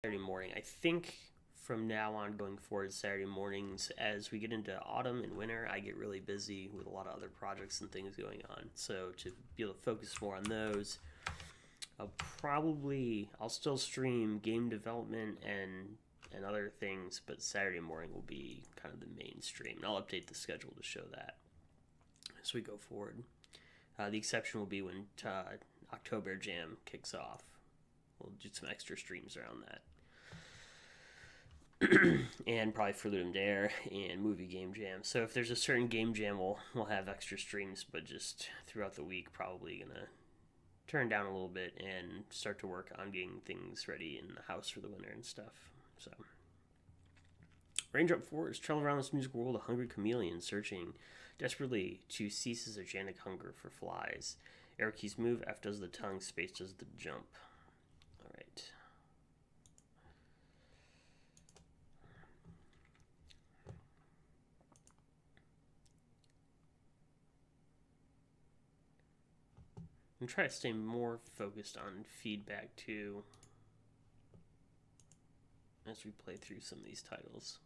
Saturday morning. I think from now on going forward, Saturday mornings, as we get into autumn and winter, I get really busy with a lot of other projects and things going on. So to be able to focus more on those, I'll still stream game development and other things, but Saturday morning will be kind of the main stream. And I'll update the schedule to show that as we go forward. The exception will be when October Jam kicks off. We'll do some extra streams around that. And probably for Ludum Dare and Movie Game Jam. So if there's a certain game jam, we'll have extra streams, but just throughout the week, probably gonna turn down a little bit and start to work on getting things ready in the house for the winter and stuff. So Raindrop Forest, travel around this musical world, a hungry chameleon searching desperately to cease his organic hunger for flies. Arrow keys move, F does the tongue, space does the jump. All right. I'm trying to stay more focused on feedback too as we play through some of these titles.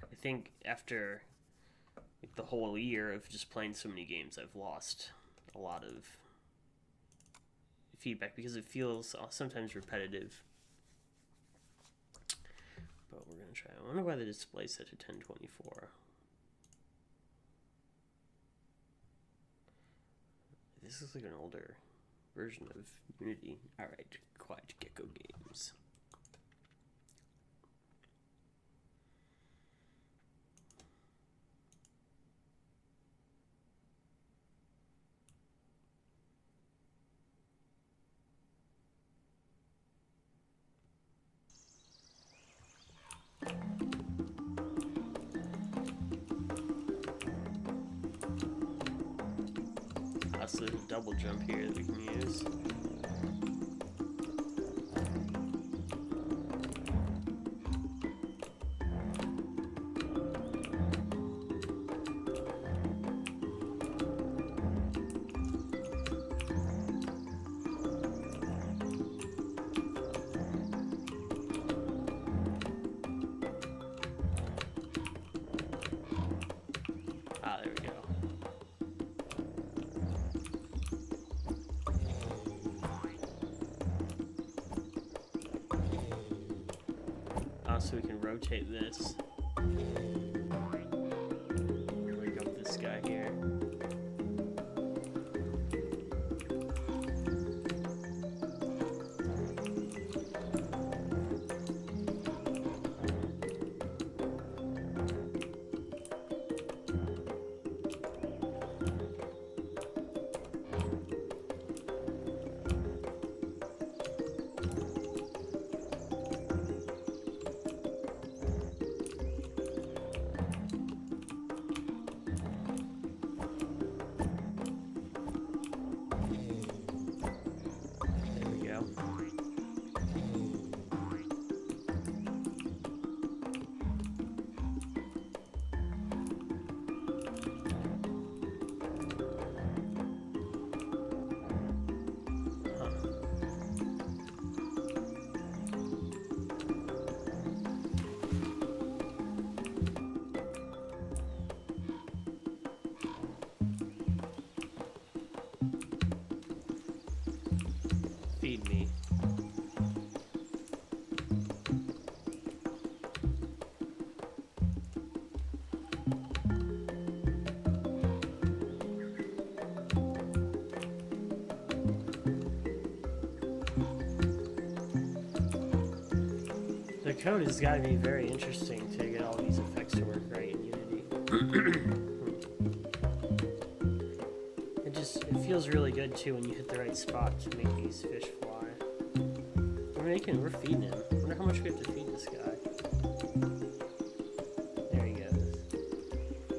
I think after the whole year of just playing so many games, I've lost a lot of feedback because it feels sometimes repetitive. But we're going to try. I wonder why the display set to 1024. This looks like an older version of Unity. Alright, Quiet Gecko Games. So there's a double jump here that we can use. There we go. So we can rotate this. Wake up this guy here. Feed me. The code has got to be very interesting to get all these effects to work right in Unity. It feels really good too when you hit the right spot to make these fish fly. We're feeding him. I wonder how much we have to feed this guy. There he goes.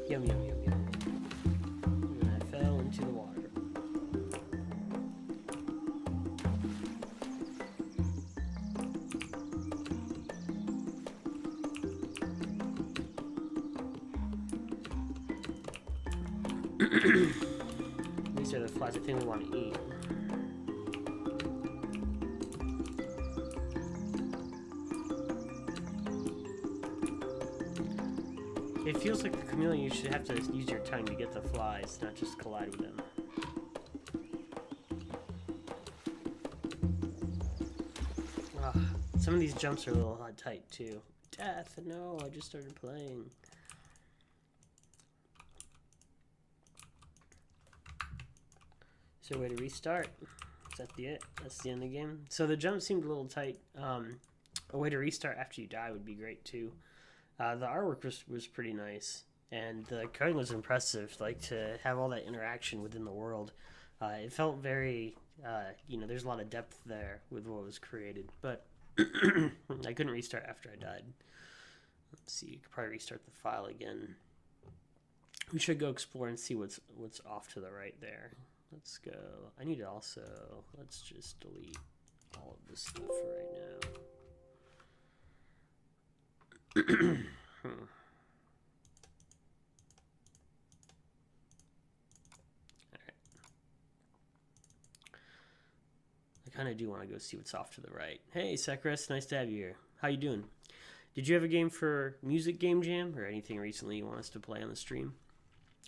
Yum, yum, yum, yum. And I fell into the water. These are the flies I think we want to eat. It feels like the chameleon, you should have to use your tongue to get the flies, not just collide with them. Some of these jumps are a little tight too. Death, no, I just started playing. Is there a way to restart? Is that it? That's the end of the game? So the jump seemed a little tight. A way to restart after you die would be great too. The artwork was pretty nice, and the coding was impressive. Like, to have all that interaction within the world, it felt very, there's a lot of depth there with what was created. But I couldn't restart after I died. Let's see, you could probably restart the file again. We should go explore and see what's off to the right there. Let's go. I need to also, let's just delete all of this stuff for right now. Alright. I kind of do want to go see what's off to the right. Hey, Sakras, nice to have you here. How you doing? Did you have a game for Music Game Jam or anything recently you want us to play on the stream?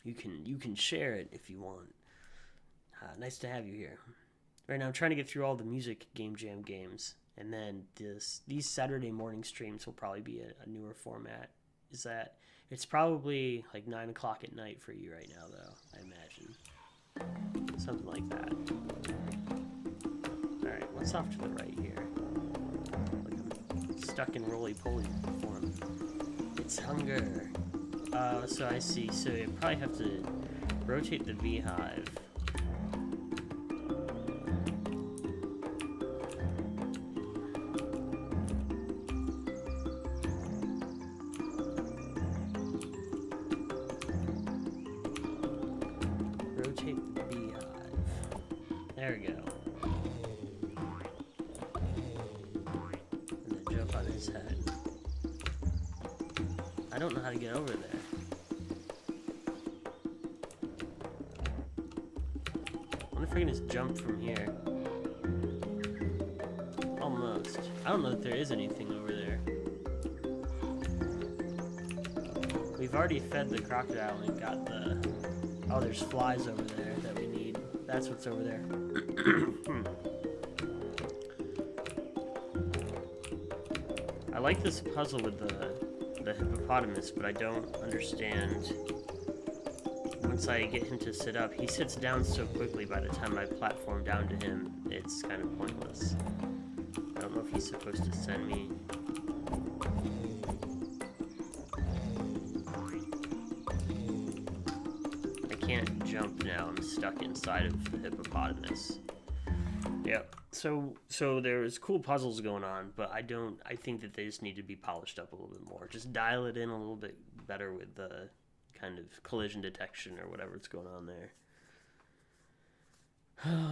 You can share it if you want. Nice to have you here. Right now I'm trying to get through all the Music Game Jam games, and then these Saturday morning streams will probably be a newer format. Is that it's probably like 9 o'clock at night for you right now, though, I imagine. Something like that. Alright, what's off to the right here? Like I'm stuck in roly-poly form. It's hunger. So I see. So you probably have to rotate the beehive. There we go. And then jump on his head. I don't know how to get over there. I wonder if I can just jump from here. Almost. I don't know if there is anything over there. We've already fed the crocodile and got the... Oh, there's flies over there that we need. That's what's over there. I like this puzzle with the hippopotamus, but I don't understand. Once I get him to sit up, he sits down so quickly by the time I platform down to him, it's kind of pointless. I don't know if he's supposed to send me. I can't jump now, I'm stuck inside of the hippopotamus. Yep. So there's cool puzzles going on, but I think that they just need to be polished up a little bit more. Just dial it in a little bit better with the kind of collision detection or whatever's going on there.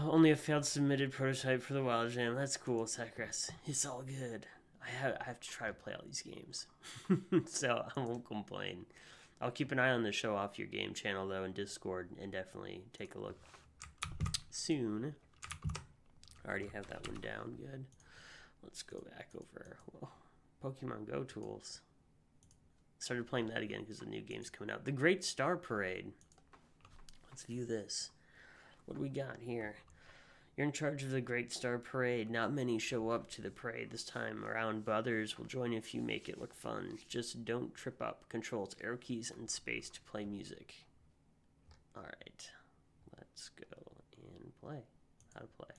Only a failed submitted prototype for the Wild Jam. That's cool, Sakras. It's all good. I have to try to play all these games. So I won't complain. I'll keep an eye on the Show Off Your Game channel, though, in Discord, and definitely take a look soon. I already have that one down. Good. Let's go back over. Well, Pokemon Go tools. Started playing that again because the new game's coming out. The Great Star Parade. Let's view this. What do we got here? You're in charge of the Great Star Parade. Not many show up to the parade this time around, but others will join if you make it look fun. Just don't trip up. Controls, arrow keys, and space to play music. Alright. Let's go and play. How to play.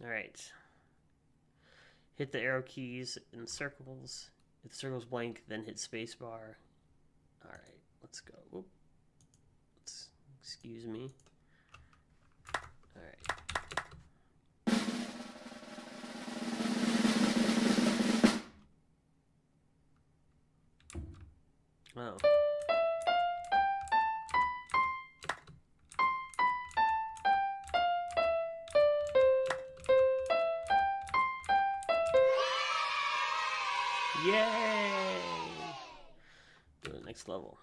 Alright. Hit the arrow keys in circles. If the circle's blank, then hit spacebar. Alright, let's go. Whoop. Excuse me. Alright. Oh. Yay! Go to the next level.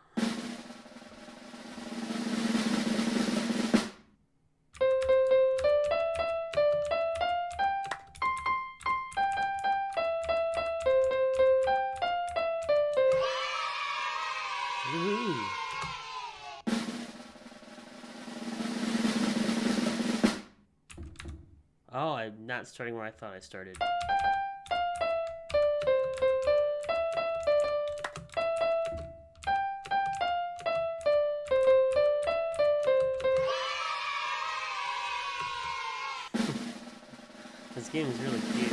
Oh, I'm not starting where I thought I started. This game is really cute.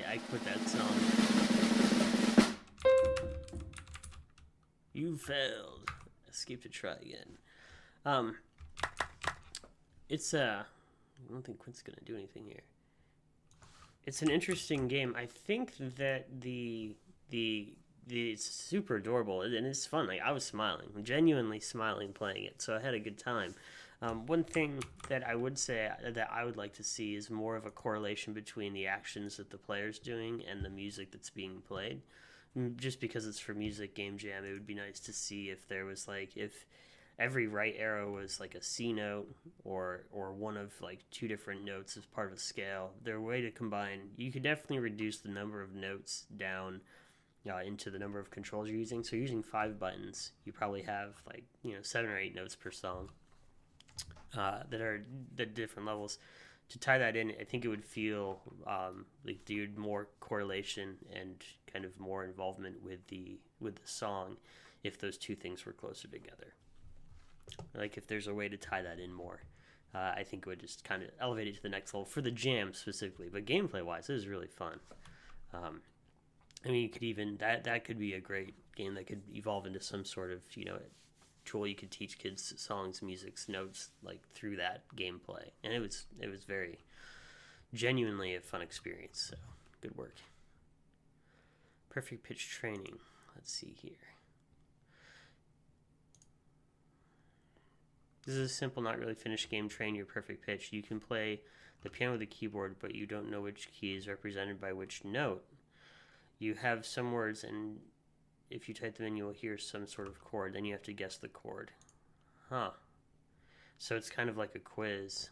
I quit that song. You failed. Escape to try again. It's I don't think Quint's gonna do anything here. It's an interesting game. I think that it's super adorable and it's fun. Like I was smiling, genuinely smiling playing it, so I had a good time. One thing that I would say that I would like to see is more of a correlation between the actions that the player's doing and the music that's being played. Just because it's for Music Game Jam, it would be nice to see if there was like if every right arrow was like a C note or one of like two different notes as part of a scale. Their way to combine, you could definitely reduce the number of notes down into the number of controls you're using. So using 5 buttons, you probably have like 7 or 8 notes per song that are the different levels. To tie that in, I think it would feel like there'd more correlation and kind of more involvement with the song if those two things were closer together. Like if there's a way to tie that in more, I think it would just kind of elevate it to the next level for the jam specifically. But gameplay wise, it is really fun. I mean, you could even that could be a great game that could evolve into some sort of tool you could teach kids songs, musics, notes like through that gameplay, and it was very genuinely a fun experience. So good work. Perfect pitch training. Let's see here. This is a simple, not really finished game. Train your perfect pitch. You can play the piano with a keyboard, but you don't know which key is represented by which note. You have some words, and if you type them in, you'll hear some sort of chord. Then you have to guess the chord. Huh. So it's kind of like a quiz.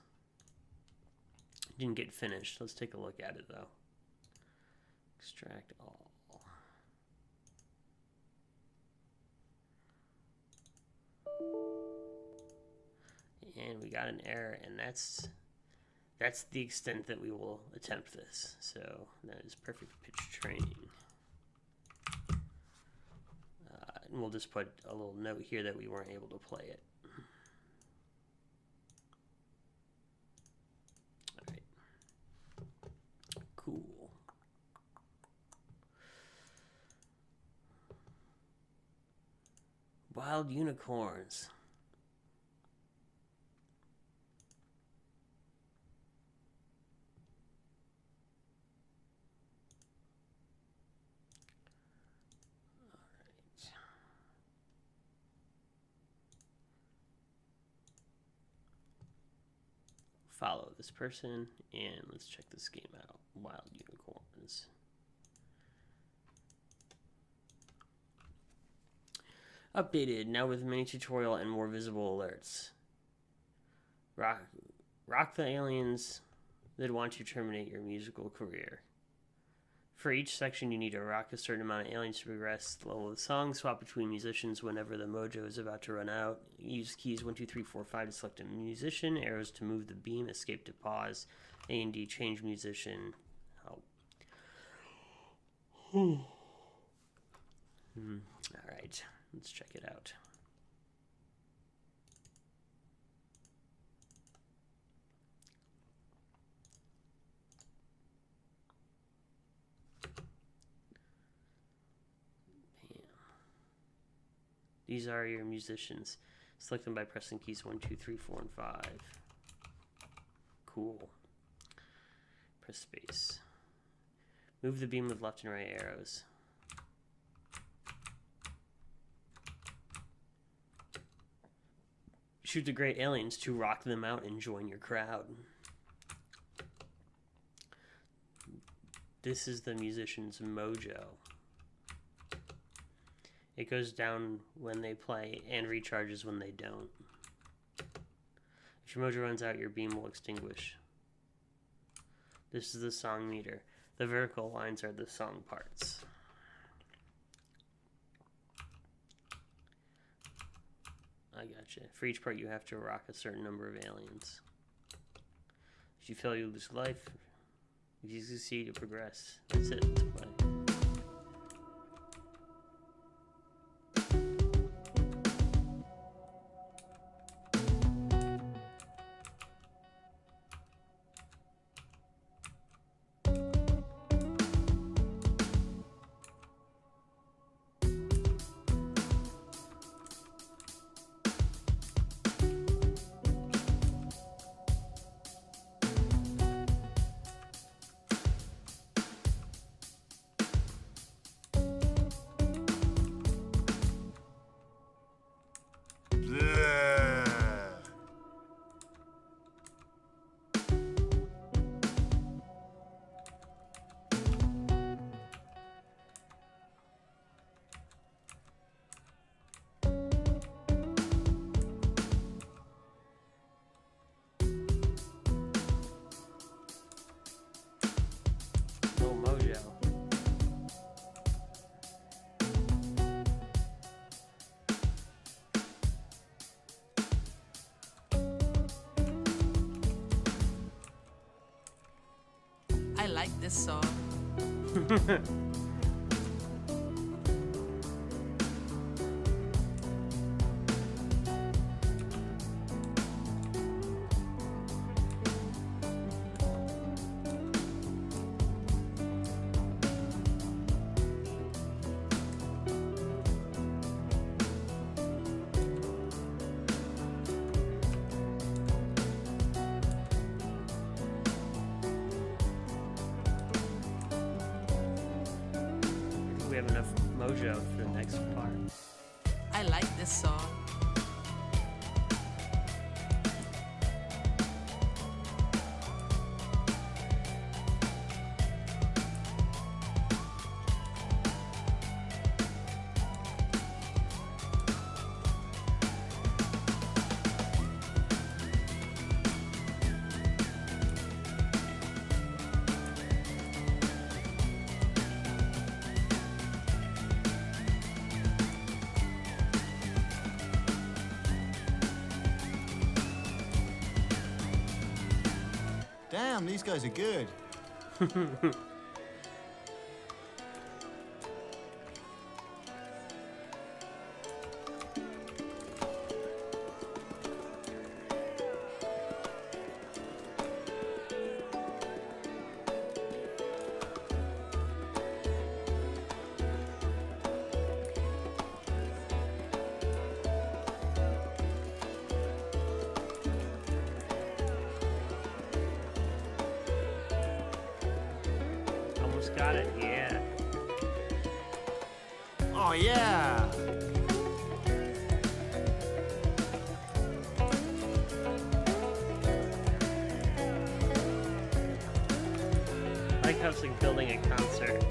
Didn't get finished. Let's take a look at it, though. Extract all. And we got an error, and that's the extent that we will attempt this. So that is perfect pitch training. And we'll just put a little note here that we weren't able to play it. All right. Cool. Wild unicorns. Follow this person, and let's check this game out. Wild unicorns. Updated, now with mini tutorial and more visible alerts. Rock the aliens that want to terminate your musical career. For each section, you need to rock a certain amount of aliens to progress the level of the song. Swap between musicians whenever the mojo is about to run out. Use keys 1, 2, 3, 4, 5 to select a musician. Arrows to move the beam. Escape to pause. A and D change musician. Help. All right, let's check it out. These are your musicians. Select them by pressing keys 1, 2, 3, 4, and 5. Cool. Press space. Move the beam with left and right arrows. Shoot the great aliens to rock them out and join your crowd. This is the musician's mojo. It goes down when they play and recharges when they don't. If your mojo runs out, your beam will extinguish. This is the song meter. The vertical lines are the song parts. I gotcha. For each part, you have to rock a certain number of aliens. If you fail, you lose life. If you succeed, you progress. That's it. Let's play. I like this song. We have enough mojo for the next part. I like this song. Damn, these guys are good. Almost got it, yeah. Oh, yeah. I like how it's like building a concert.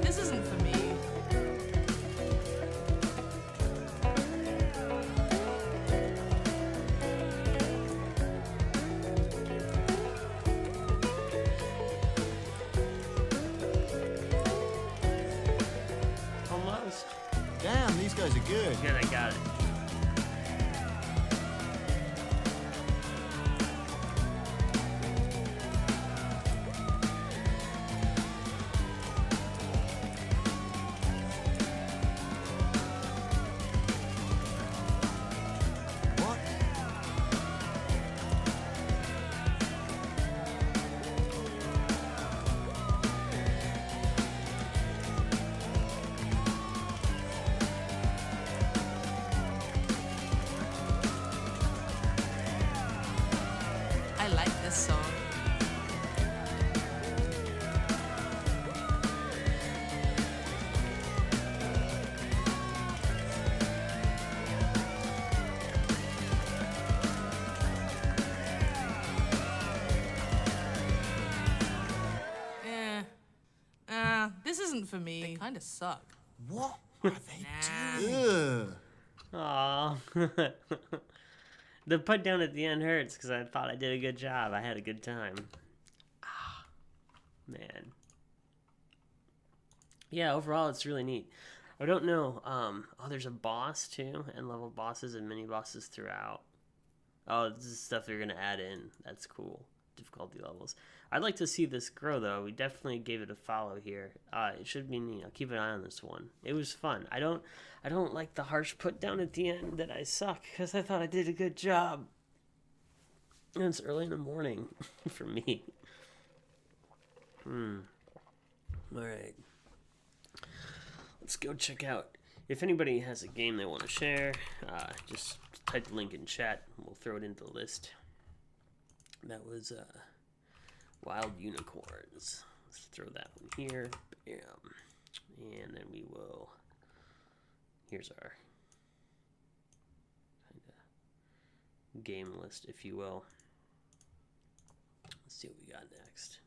This isn't for me. Almost. Damn, these guys are good. Good, I got it. What? This isn't for me. They kind of suck. What are they Nah. doing? Ugh. Aw. The put down at the end hurts because I thought I did a good job. I had a good time. Ah, man. Yeah, overall it's really neat. I don't know. Oh, there's a boss too, and level bosses and mini bosses throughout. Oh, this is stuff they're gonna add in. That's cool. Difficulty levels. I'd like to see this grow though. We definitely gave it a follow here. It should be neat. I'll keep an eye on this one. It was fun. I don't like the harsh put down at the end that I suck because I thought I did a good job. And it's early in the morning for me. All right. Let's go check out. If anybody has a game they want to share, just type the link in chat and we'll throw it into the list. That was Wild Unicorns. Let's throw that one here. Bam. And then we will. Here's our kind of game list, if you will. Let's see what we got next.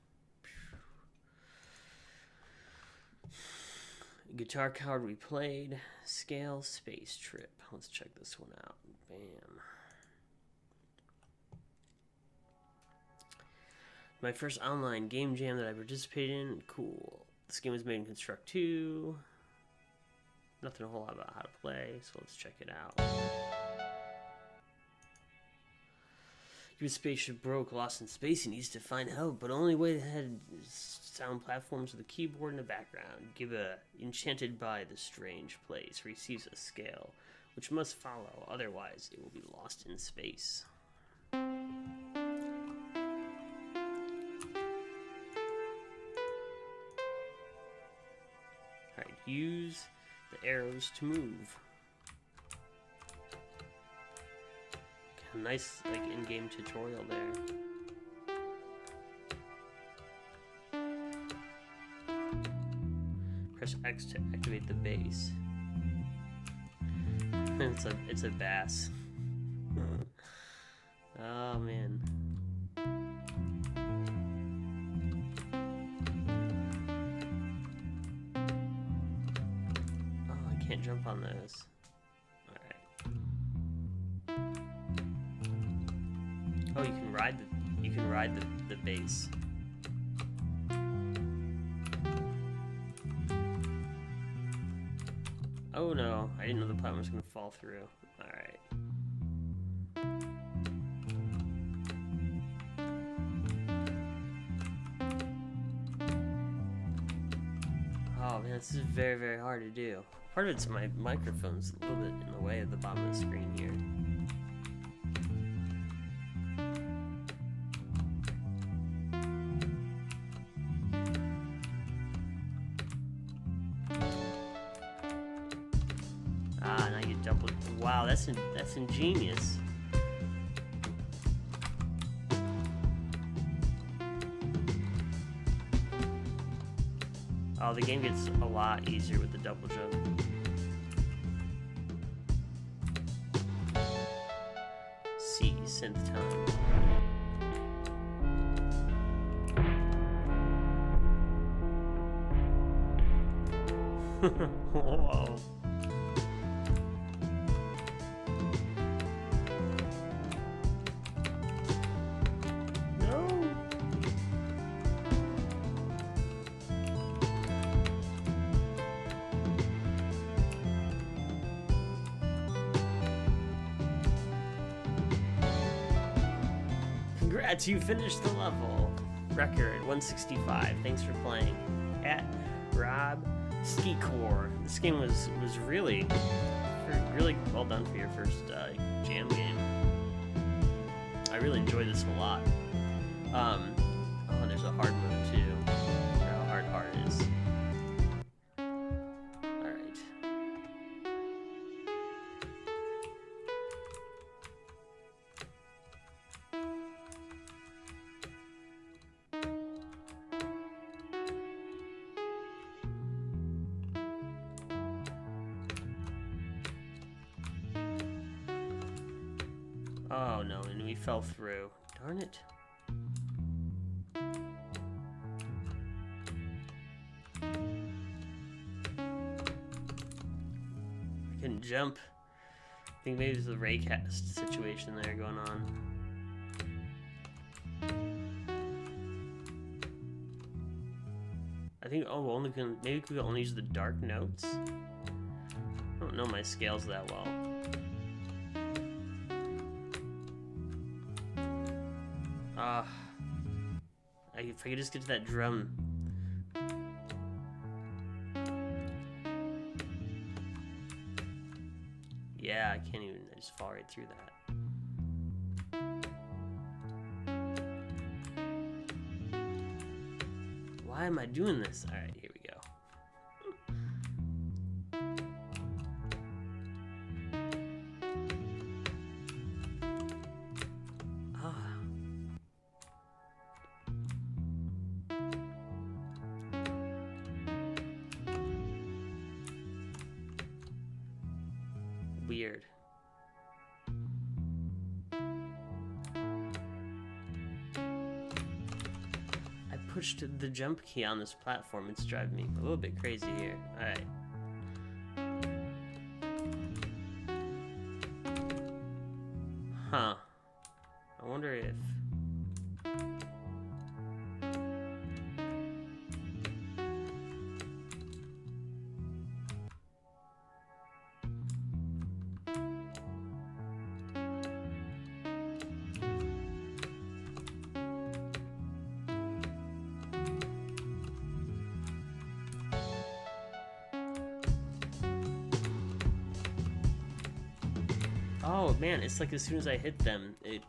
Guitar Coward we played. Scale Space Trip. Let's check this one out. Bam. My first online game jam that I participated in. Cool. This game was made in Construct 2. Nothing a whole lot about how to play, so let's check it out. Your spaceship broke, lost in space, and needs to find help, but only way ahead is sound platforms with a keyboard in the background. Give a enchanted by the strange place. Receives a scale, which must follow, otherwise it will be lost in space. Alright, use the arrows to move. A nice, like, in-game tutorial there. Press X to activate the base. it's a bass. Oh man. Oh, I can't jump on those. Oh, you can ride the base. Oh no, I didn't know the platform was gonna fall through. Alright. Oh man, this is very, very hard to do. Part of it's my microphone's a little bit in the way of the bottom of the screen here. Wow, that's ingenious. Oh, the game gets a lot easier with the double jump. C, synth tone. Whoa. Congrats, you finished the level. Record 165. Thanks for playing. At Rob Skikor. This game was really well done for your first jam game. I really enjoyed this a lot. Oh, there's a hard mode too. I wonder how hard is. Alright. Oh no, and we fell through. Darn it. Couldn't jump. I think maybe there's a raycast situation there going on. I think, oh, maybe we could only use the dark notes? I don't know my scales that well. If I could just get to that drum. Yeah, I can't even, I just fall right through that. Why am I doing this? Alright, here we go. Weird. I pushed the jump key on this platform. It's driving me a little bit crazy here. Alright. Huh. I wonder if... Oh man, it's like as soon as I hit them, it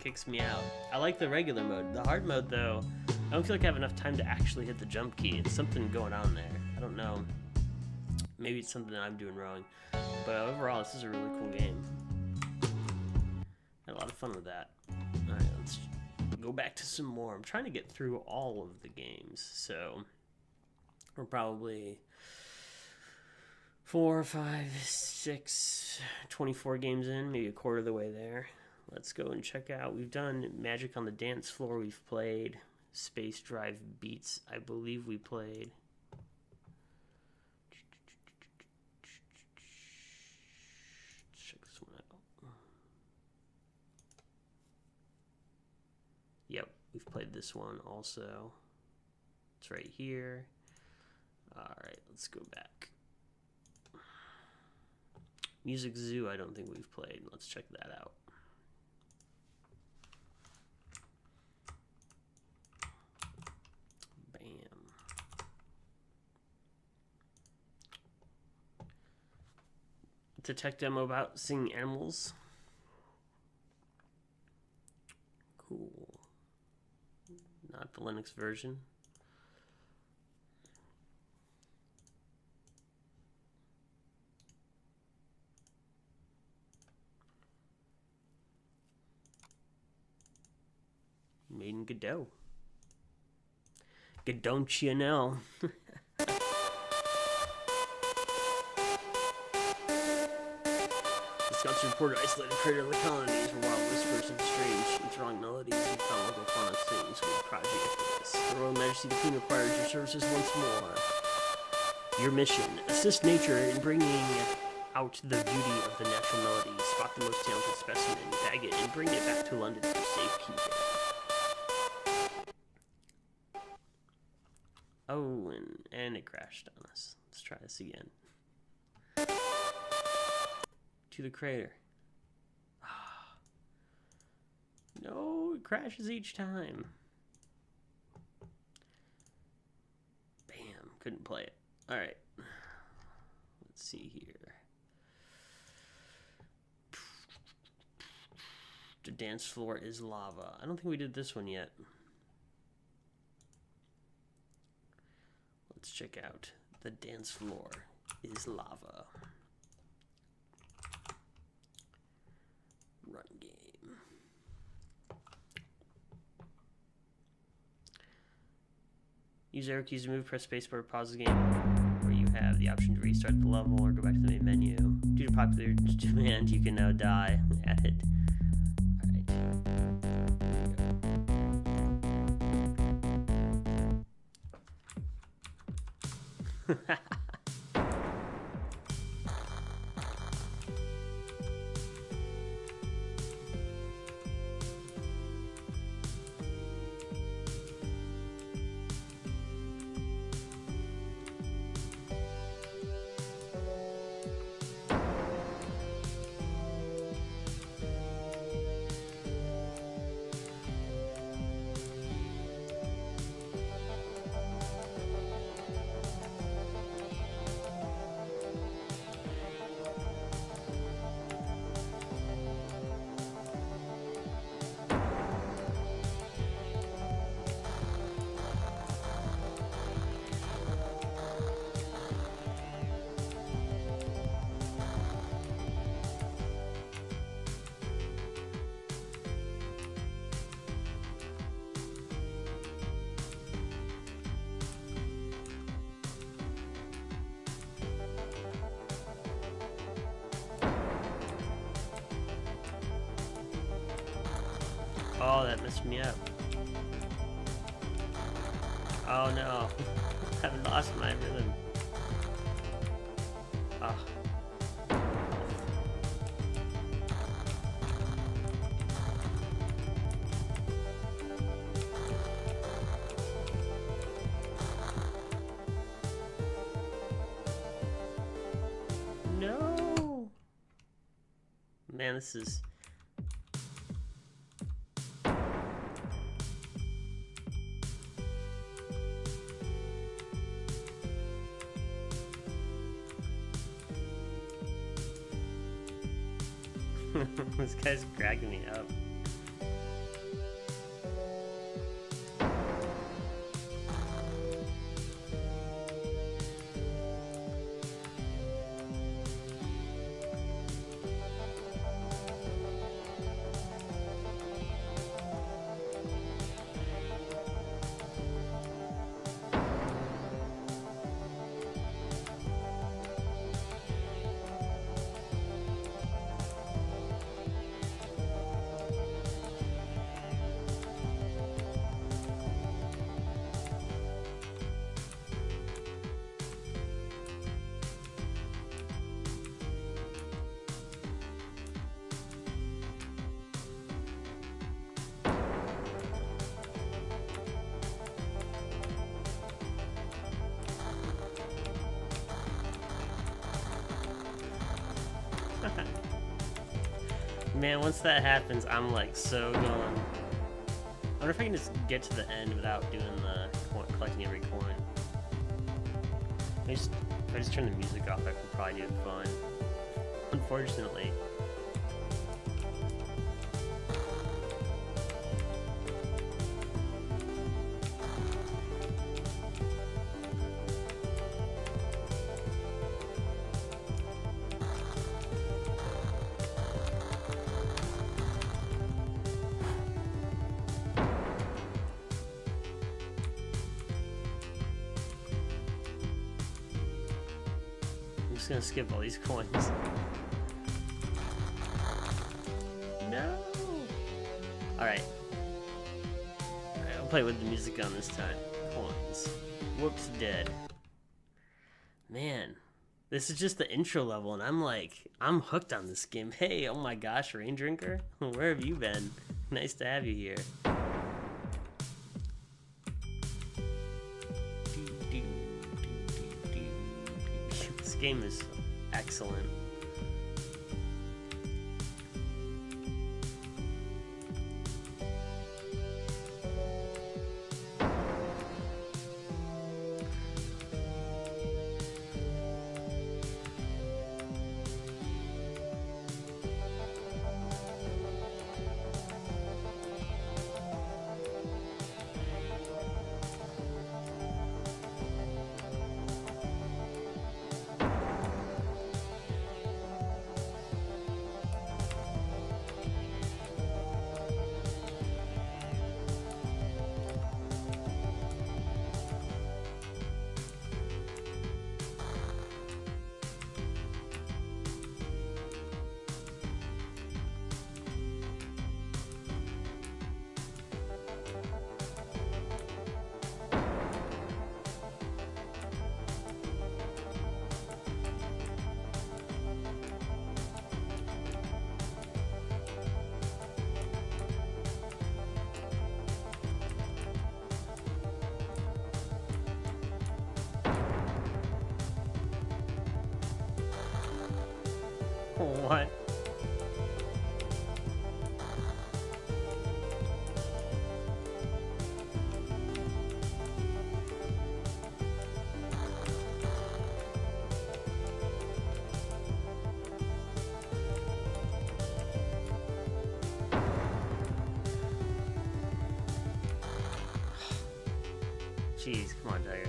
kicks me out. I like the regular mode. The hard mode though, I don't feel like I have enough time to actually hit the jump key. It's something going on there. I don't know. Maybe it's something that I'm doing wrong. But overall, this is a really cool game. Had a lot of fun with that. Alright, let's go back to some more. I'm trying to get through all of the games, so we're probably 4, 5, 6, 24 games in, maybe a quarter of the way there. Let's go and check out. We've done Magic on the Dance Floor. We've played Space Drive Beats. I believe we played. Let's check this one out. Yep, we've played this one also. It's right here. All right, let's go back. Music Zoo, I don't think we've played. Let's check that out. Bam. It's a tech demo about singing animals. Cool. Not the Linux version. Made in Godot. Don't you know? The scouts reported isolated crater colonies where wild whispers of strange, enthralling melodies and found local fauna sings with project for this. The Royal Majesty the Queen requires your services once more. Your mission: assist nature in bringing out the beauty of the natural melodies, spot the most talented specimen, bag it, and bring it back to London for safekeeping. Oh, and it crashed on us. Let's try this again. To the crater. No, it crashes each time. Bam, couldn't play it. Alright. Let's see here. The dance floor is lava. I don't think we did this one yet. Let's check out the dance floor is lava. Run game. Use arrow keys to move, press spacebar to pause the game, where you have the option to restart the level or go back to the main menu. Due to popular demand, you can now die at it. Oh, that messed me up. Oh no. I've lost my rhythm. Ah. No. Man, this is... This guy's cracking me up. Man, once that happens, I'm like so going. I wonder if I can just get to the end without doing the collecting every coin. If I just turn the music off, I could probably do it fine. Unfortunately. I'm just gonna skip all these coins. No! Alright. I'll play with the music on this time. Coins. Whoops, dead. Man. This is just the intro level, and I'm hooked on this game. Hey, oh my gosh, Rain Drinker? Where have you been? Nice to have you here. This game is excellent. What? Jeez, come on, Tiger.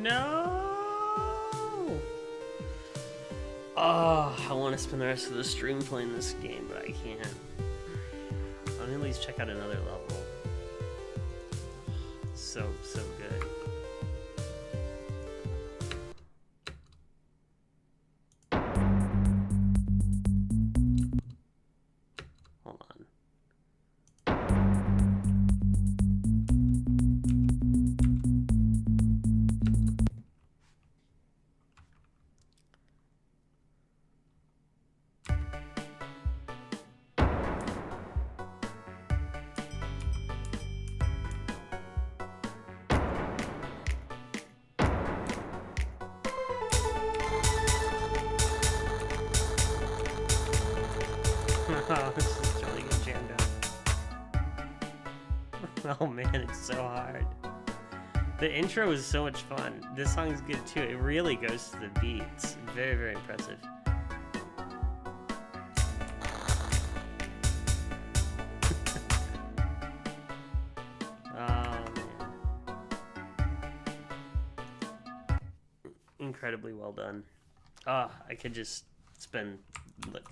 No! Oh, I want to spend the rest of the stream playing this game, but I can't. I'll at least check out another level. So good. Hold on. Oh, this is totally getting jammed up. Oh man, it's so hard. The intro is so much fun. This song is good too. It really goes to the beat. It's very, very impressive. Oh man. Incredibly well done. Ah, I could just spend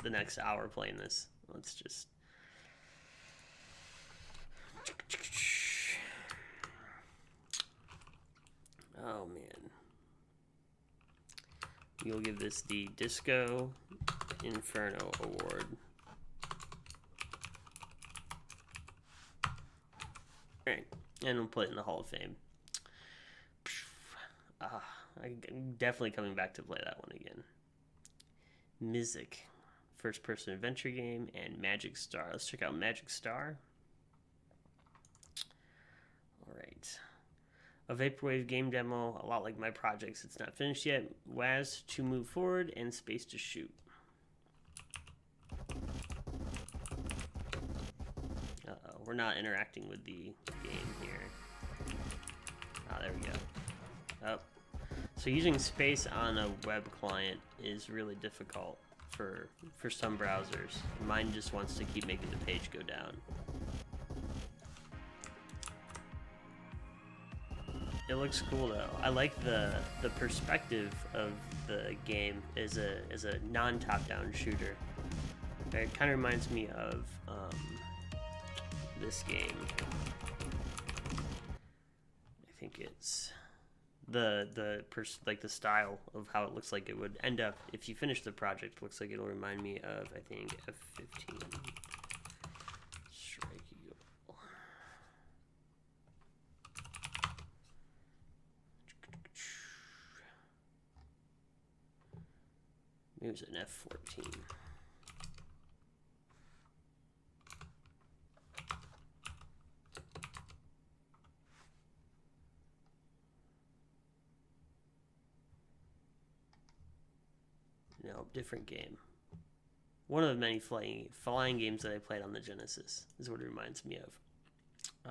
the next hour playing this. Let's just... Oh man. You'll give this the Disco Inferno Award. Alright, and we'll put it in the Hall of Fame. I'm definitely coming back to play that one again. Mizik, first-person adventure game, and Magic Star. Let's check out Magic Star. All right. A vaporwave game demo, a lot like my projects. It's not finished yet. WAS to move forward and space to shoot. Uh-oh, we're not interacting with the game here. Ah, there we go. Oh. So using space on a web client is really difficult for some browsers. Mine just wants to keep making the page go down. It looks cool though. I like the perspective of the game as a non-top-down shooter. It kind of reminds me of this game. I think it's like the style of how it looks like it would end up if you finish the project. Looks like it'll remind me of, I think, F-15 Strike Eagle. Maybe it was an F-14. No, different game. One of the many flying games that I played on the Genesis is what it reminds me of.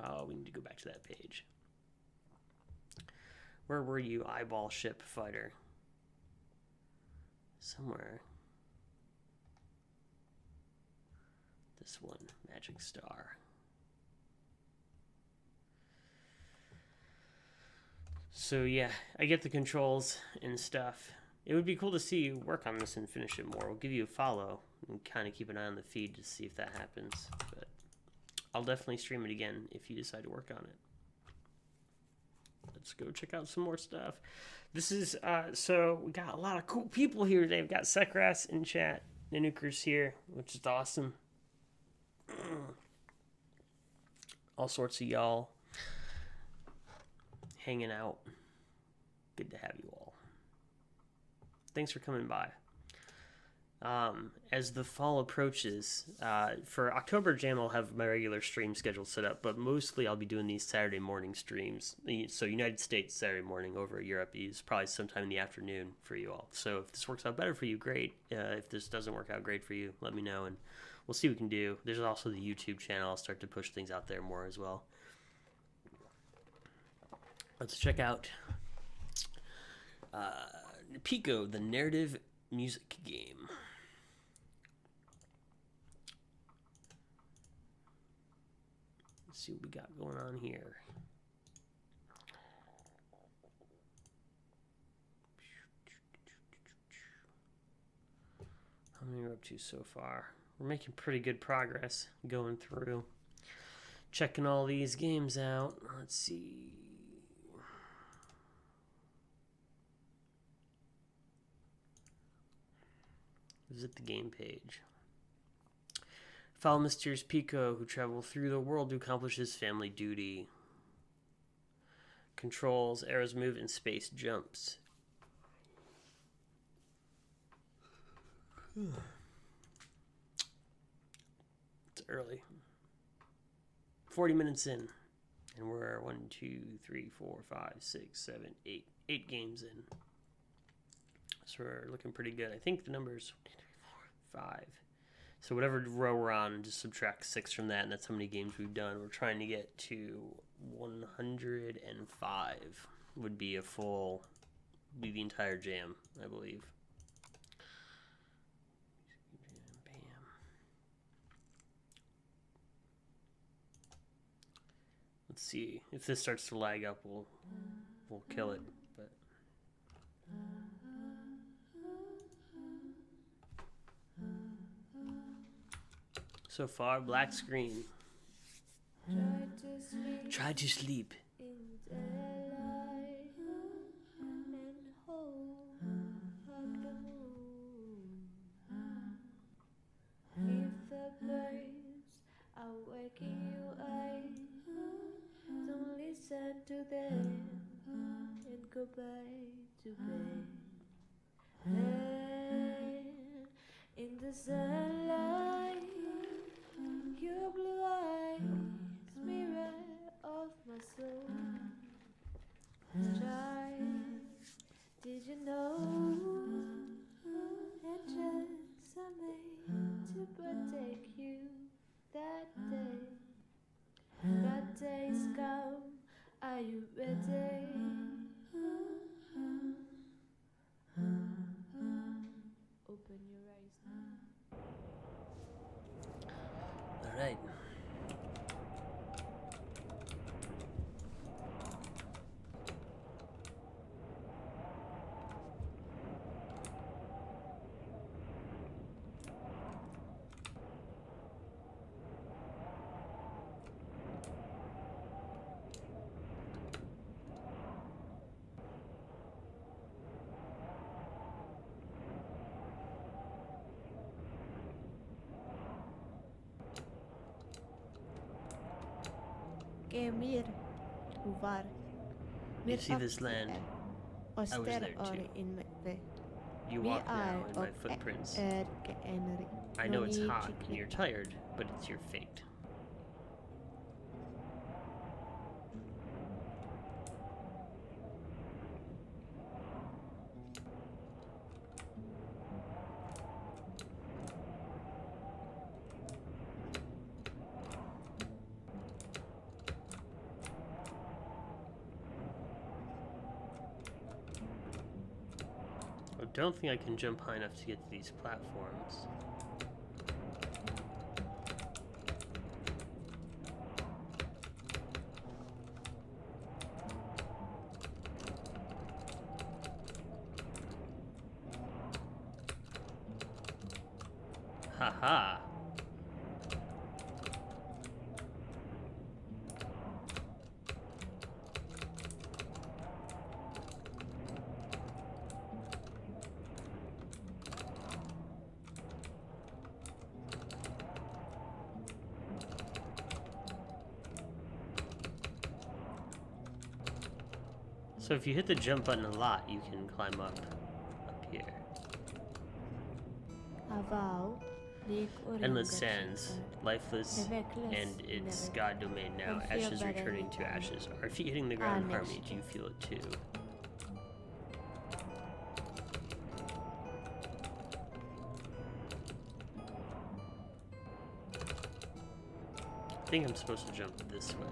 Oh, we need to go back to that page. Where were you, eyeball ship fighter? Somewhere. This one, Magic Star. So yeah, I get the controls and stuff. It would be cool to see you work on this and finish it more. We'll give you a follow and kind of keep an eye on the feed to see if that happens. But I'll definitely stream it again if you decide to work on it. Let's go check out some more stuff. This is, so we got a lot of cool people here today. We've got Sekras in chat. Nanuker's here, which is awesome. All sorts of y'all hanging out. Good to have you all. Thanks for coming by. As the fall approaches, for October Jam, I'll have my regular stream schedule set up, but mostly I'll be doing these Saturday morning streams. So United States Saturday morning, over Europe is probably sometime in the afternoon for you all. So if this works out better for you, great. If this doesn't work out great for you, let me know, and we'll see what we can do. There's also the YouTube channel. I'll start to push things out there more as well. Let's check out Pico, the narrative music game. Let's see what we got going on here. What are we up to so far? We're making pretty good progress going through, checking all these games out. Let's see. Visit the game page. Follow mysterious Pico, who travel through the world to accomplish his family duty. Controls, arrows move, and space jumps. It's early. 40 minutes in. And we're 1, 2, 3, 4, 5, 6, 7, 8. 8 games in. So we're looking pretty good. I think the number is 5. So whatever row we're on, just subtract 6 from that, and that's how many games we've done. We're trying to get to 105 would be a full, be the entire jam, I believe. Bam. Let's see if this starts to lag up, we'll kill it. But so far, black screen. Try to sleep. If the birds are waking you up, don't listen to them and go back to bed. And in the sunlight, your blue eyes, mirror of my soul. Child, did you know angels are made to protect you? That day's come. Are you ready? Open your eyes now. All right. Kemir, Uvar. You see this land? I was there too. You walk now in my footprints. I know it's hot and you're tired, but it's your fate. I don't think I can jump high enough to get to these platforms. Haha. So if you hit the jump button a lot, you can climb up here. Endless sands, lifeless, and it's God domain now. Ashes returning to ashes. Are feet hitting the ground harm me? Do you feel it too? I think I'm supposed to jump this way.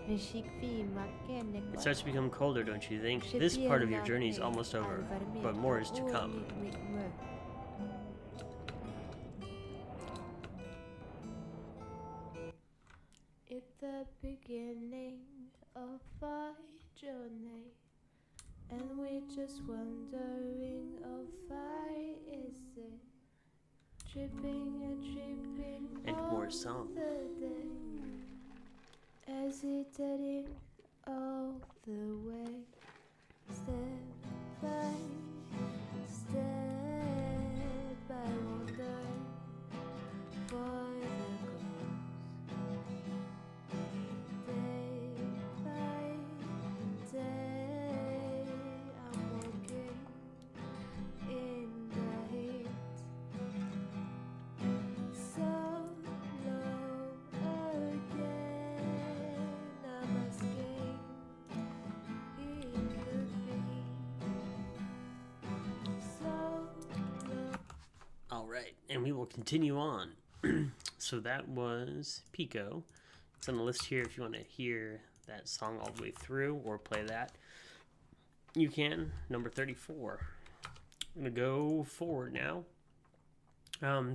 It starts to become colder, don't you think? This part of your journey is almost over, but more is to come. It's the beginning of our journey, and we're just wondering how far is it? Tripping and tripping And all more song. the day, hesitating all the way, step by step. I wonder for the day by day, I'm walking in the heat, so low again. I'm asking in the beat, so low. Alright, and we will continue on. So that was Pico. It's on the list here if you want to hear that song all the way through or play that. You can. Number 34. I'm going to go forward now.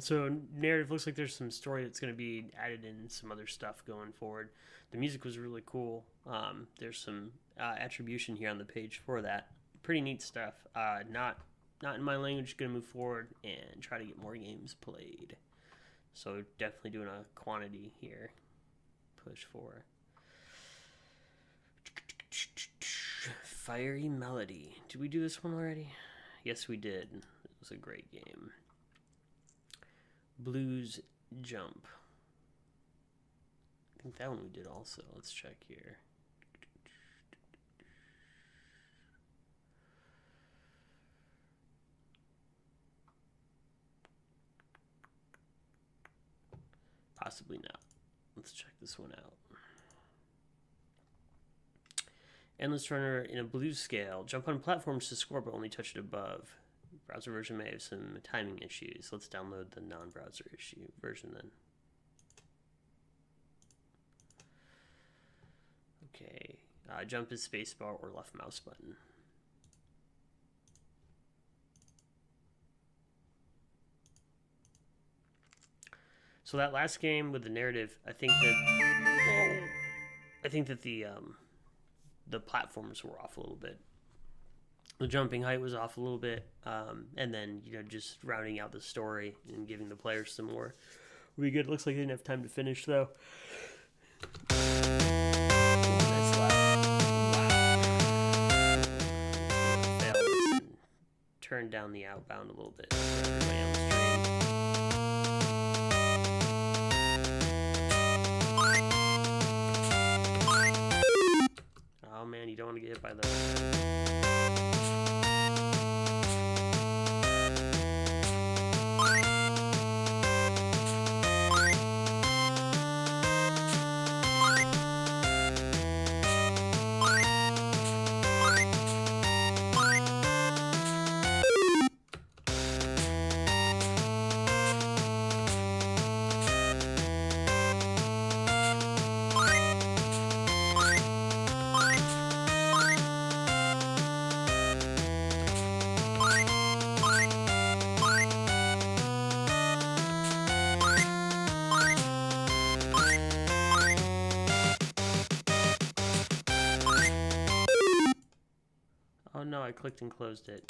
So narrative looks like there's some story that's going to be added in, some other stuff going forward. The music was really cool. There's some attribution here on the page for that. Pretty neat stuff. Not in my language. Going to move forward and try to get more games played. So definitely doing a quantity here. Push for Fiery Melody. Did we do this one already? Yes, we did. It was a great game. Blues Jump. I think that one we did also. Let's check here. Possibly not. Let's check this one out. Endless Runner in a blues scale. Jump on platforms to score, but only touch it above. Browser version may have some timing issues. Let's download the non-browser issue version then. Okay. Jump is spacebar or left mouse button. So that last game with the narrative, I think that the platforms were off a little bit. The jumping height was off a little bit, and then just rounding out the story and giving the players some more would be good. It looks like they didn't have time to finish though. That's loud. Wow. Fail this and turn down the outbound a little bit for everybody on the stream. Oh man, you don't want to get hit by those. Oh no, I clicked and closed it.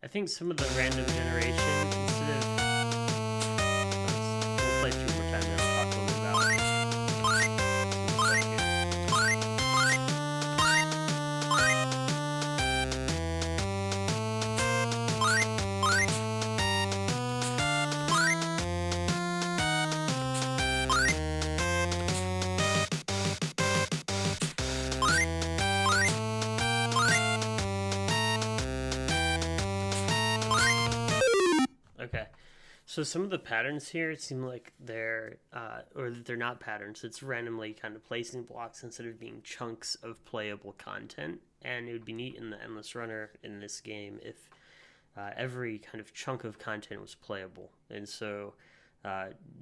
I think some of the random generation instead of we'll play two more times and I'll talk a little bit about So some of the patterns here seem like or they're not patterns. It's randomly kind of placing blocks instead of being chunks of playable content. And it would be neat in the Endless Runner in this game if every kind of chunk of content was playable. And so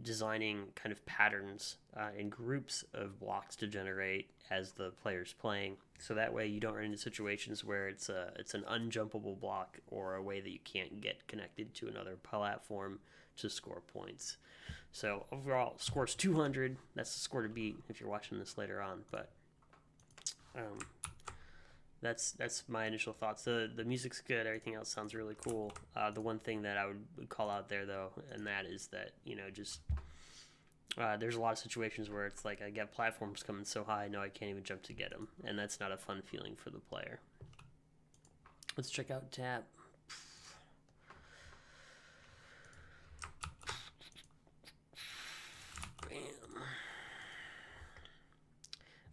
designing kind of patterns in groups of blocks to generate as the player's playing. So that way you don't run into situations where it's an unjumpable block or a way that you can't get connected to another platform to score points. So overall, score's 200. That's the score to beat if you're watching this later on. But that's my initial thoughts. The music's good. Everything else sounds really cool. The one thing that I would call out there, though, and that is that, just there's a lot of situations where it's like I get platforms coming so high, no, I can't even jump to get them. And that's not a fun feeling for the player. Let's check out Tap. Bam.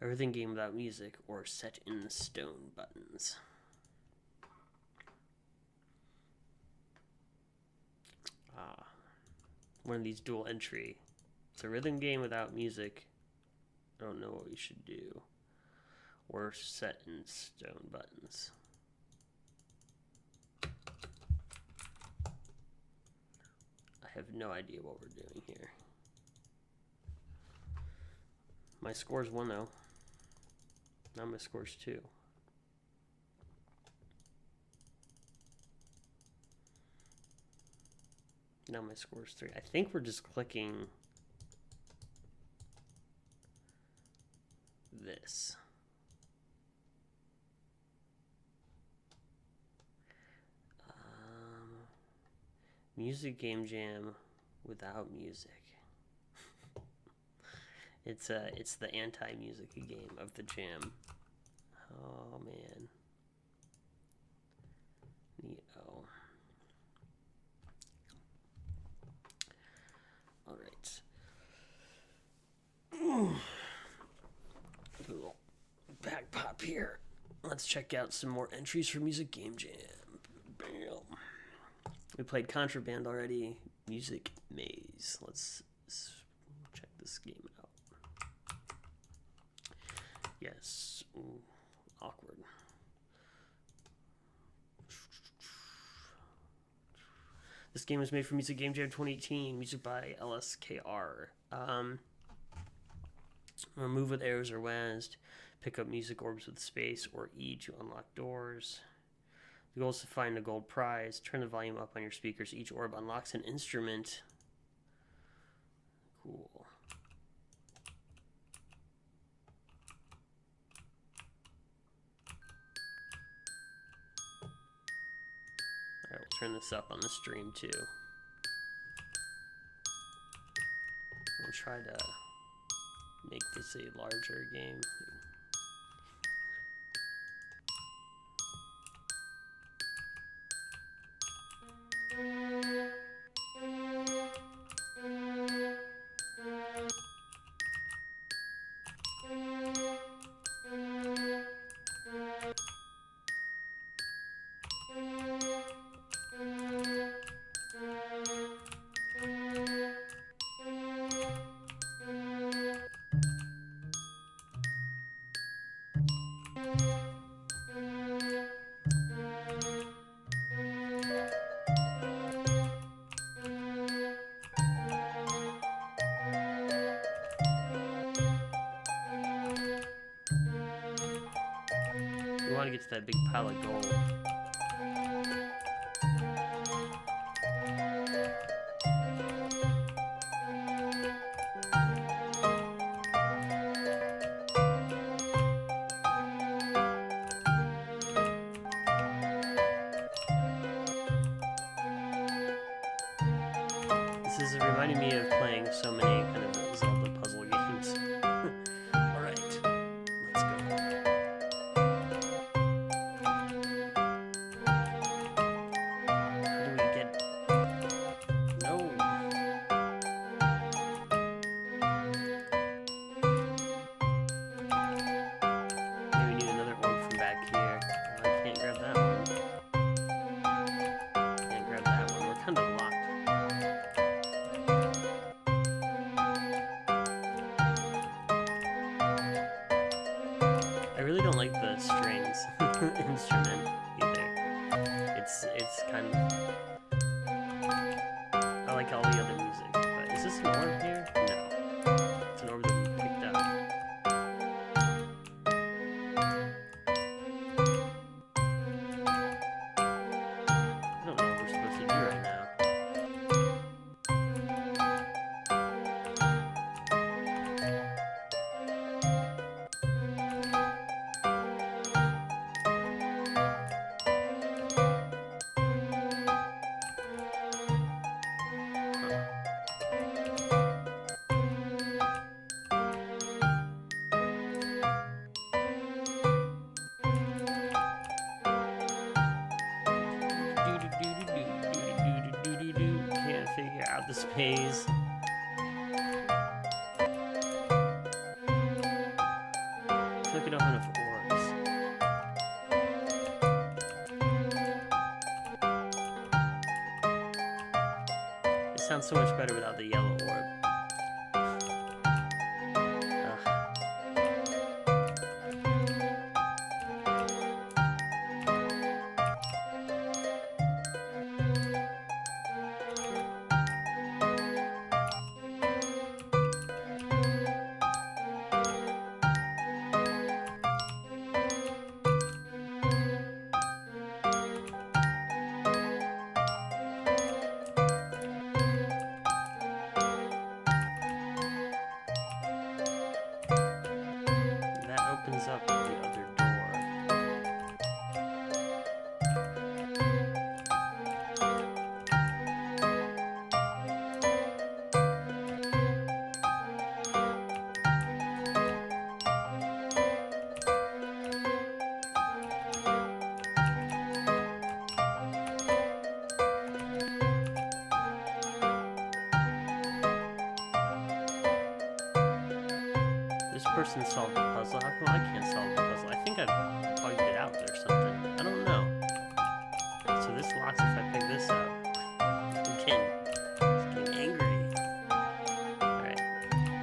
Everything game without music or set in stone buttons. One of these dual entry. It's a rhythm game without music. I don't know what we should do. Or set in stone buttons. I have no idea what we're doing here. My score's 1 though. Now my score's 2. Now my score's 3. I think we're just clicking this. Music Game Jam without music. It's the anti-music game of the jam. Oh man. Neo. All right. Little back pop here. Let's check out some more entries for Music Game Jam. Bam. We played Contraband already. Music Maze. Let's check this game out. Yes. Ooh, awkward. This game was made for Music Game Jam 2018. Music by LSKR. Move with arrows or WASD. Pick up music orbs with space or E to unlock doors. The goal is to find a gold prize. Turn the volume up on your speakers. Each orb unlocks an instrument. Cool. Alright, we'll turn this up on the stream too. We'll try to make this a larger game. We want to get to that big pile of gold. This is reminding me of playing so many kind of Zelda puzzle games. Alright, let's go. How do we get... No! Maybe we need another orb from back here. Oh, I can't grab that one. Can't grab that one. We're kind of locked. kind of. I like all the other music, but is this an orb here? No. It's an orb that we picked up. I don't know what we're supposed to do right now. Can't figure out this maze. I feel like I don't have enough orbs. It sounds so much better without the yellow orb. Ugh. That opens up the other door. This person solved the puzzle. How come I can't solve the puzzle? I think I plugged it out or something. I don't know. So this locks if I pick this up. It's getting angry. Alright.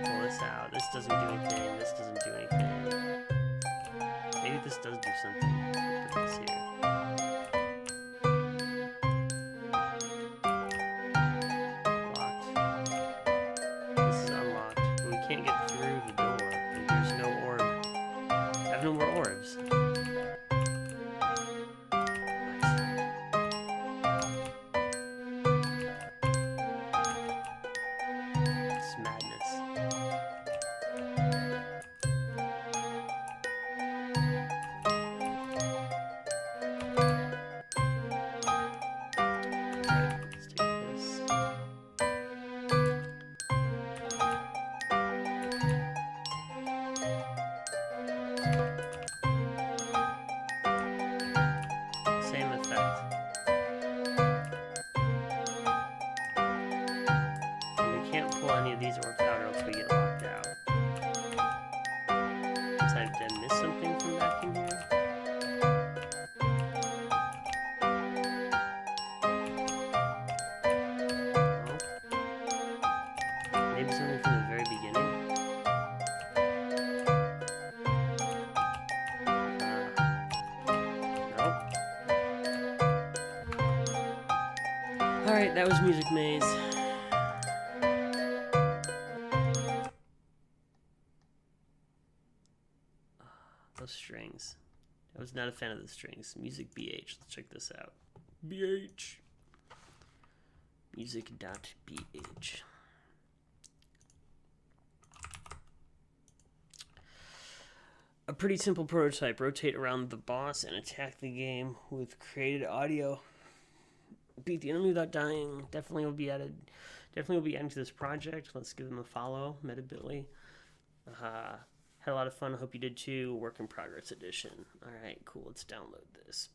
Pull this out. This doesn't do anything. This doesn't do anything. Maybe this does do something. Put this here. Locked. This is unlocked. But we can't get through the door. There's no orb. I have no more orbs. It's madness. Alright, let's take this. Same effect. And we can't pull any of these orbs out or else we get locked out. Did I miss something from back in here? No? Maybe something from the very beginning? Nope. Alright, that was Music Maze. Those strings. I was not a fan of the strings. Music BH. Let's check this out. BH. Music.bh. A pretty simple prototype. Rotate around the boss and attack the game with created audio. Beat the enemy without dying. Definitely will be added to this project. Let's give them a follow. Metabitly. Had a lot of fun. Hope you did too. Work in progress edition. Alright, cool. Let's download this.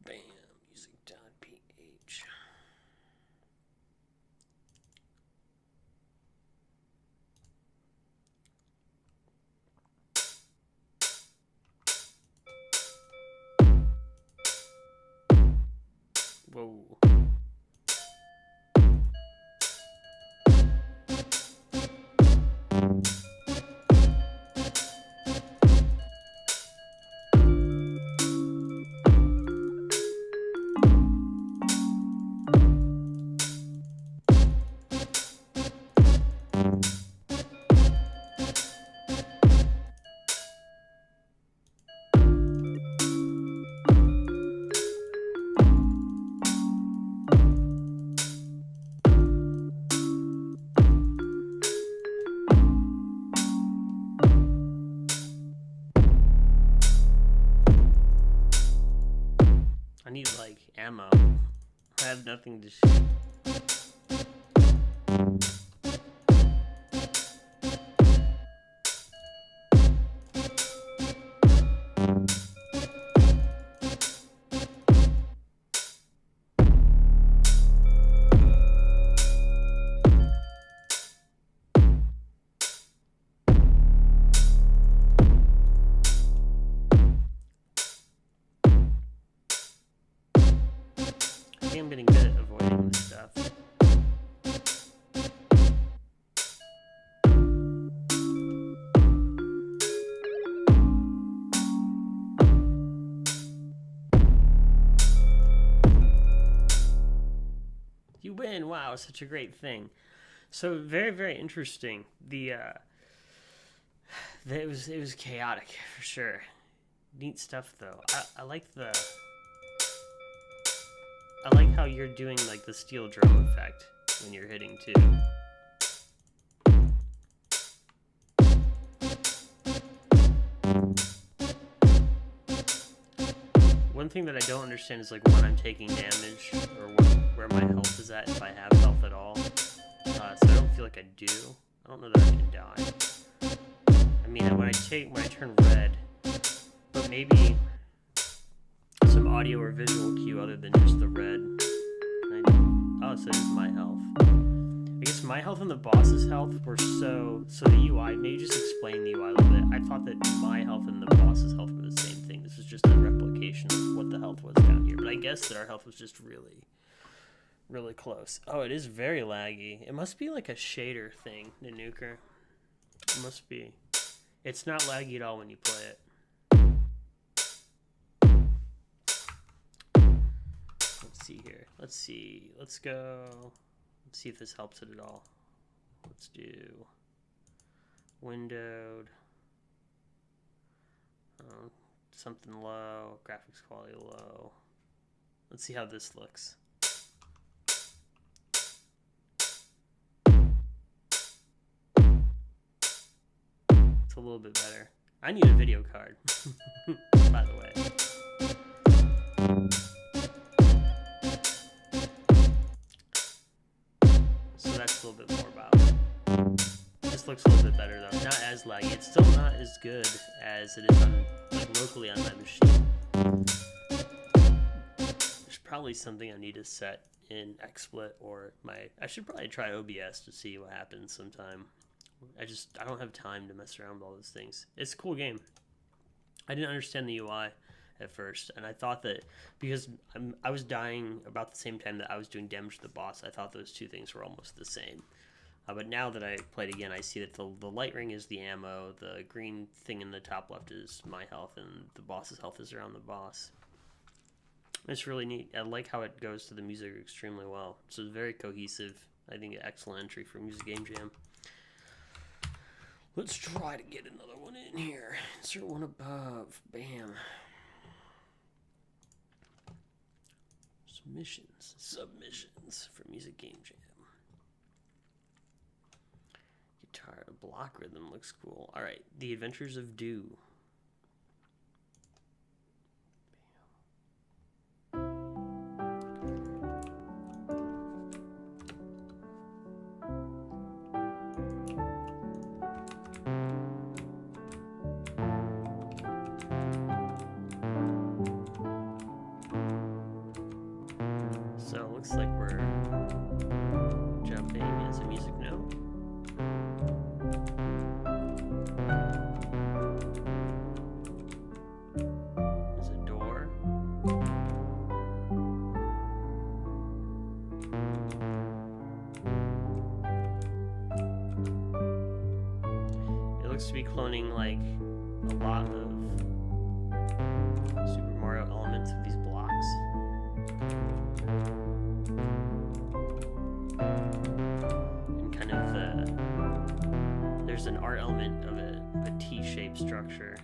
Bam. Music.ph. Whoa. I need, like, ammo. I have nothing to shoot. I think I'm getting good at avoiding this stuff. You win! Wow, such a great thing. So very, very interesting. It was chaotic for sure. Neat stuff though. I like how you're doing like the steel drum effect when you're hitting too. One thing that I don't understand is like when I'm taking damage or where my health is at, if I have health at all. So I don't feel like I do. I don't know that I can die. I mean, when I turn red, but maybe some audio or visual cue other than just the red. Oh, so it is my health. I guess my health and the boss's health were so the UI, maybe just explain the UI a little bit. I thought that my health and the boss's health were the same thing. This was just a replication of what the health was down here. But I guess that our health was just really, really close. Oh, it is very laggy. It must be like a shader thing, the nuker. It must be. It's not laggy at all when you play it. Let's see here. Let's see. Let's go. Let's see if this helps it at all. Let's do windowed. Something low. Graphics quality low. Let's see how this looks. It's a little bit better. I need a video card, by the way. So that's a little bit more about it. This looks a little bit better though. Not as laggy. It's still not as good as it is on, like, locally on my machine. There's probably something I need to set in XSplit or I should probably try OBS to see what happens sometime. I don't have time to mess around with all those things. It's a cool game. I didn't understand the UI at first, and I thought that because I was dying about the same time that I was doing damage to the boss, I thought those two things were almost the same. But now that I played again, I see that the light ring is the ammo, the green thing in the top left is my health, and the boss's health is around the boss. It's really neat. I like how it goes to the music extremely well. So it's very cohesive. I think an excellent entry for Music Game Jam. Let's try to get another one in here. Insert one above. Bam. Submissions for Music Game Jam. Guitar block rhythm looks cool. All right, The Adventures of Do. So it looks like we're jumping as a music note. be cloning like a lot of Super Mario elements of these blocks. And kind of there's an art element of a T-shaped structure.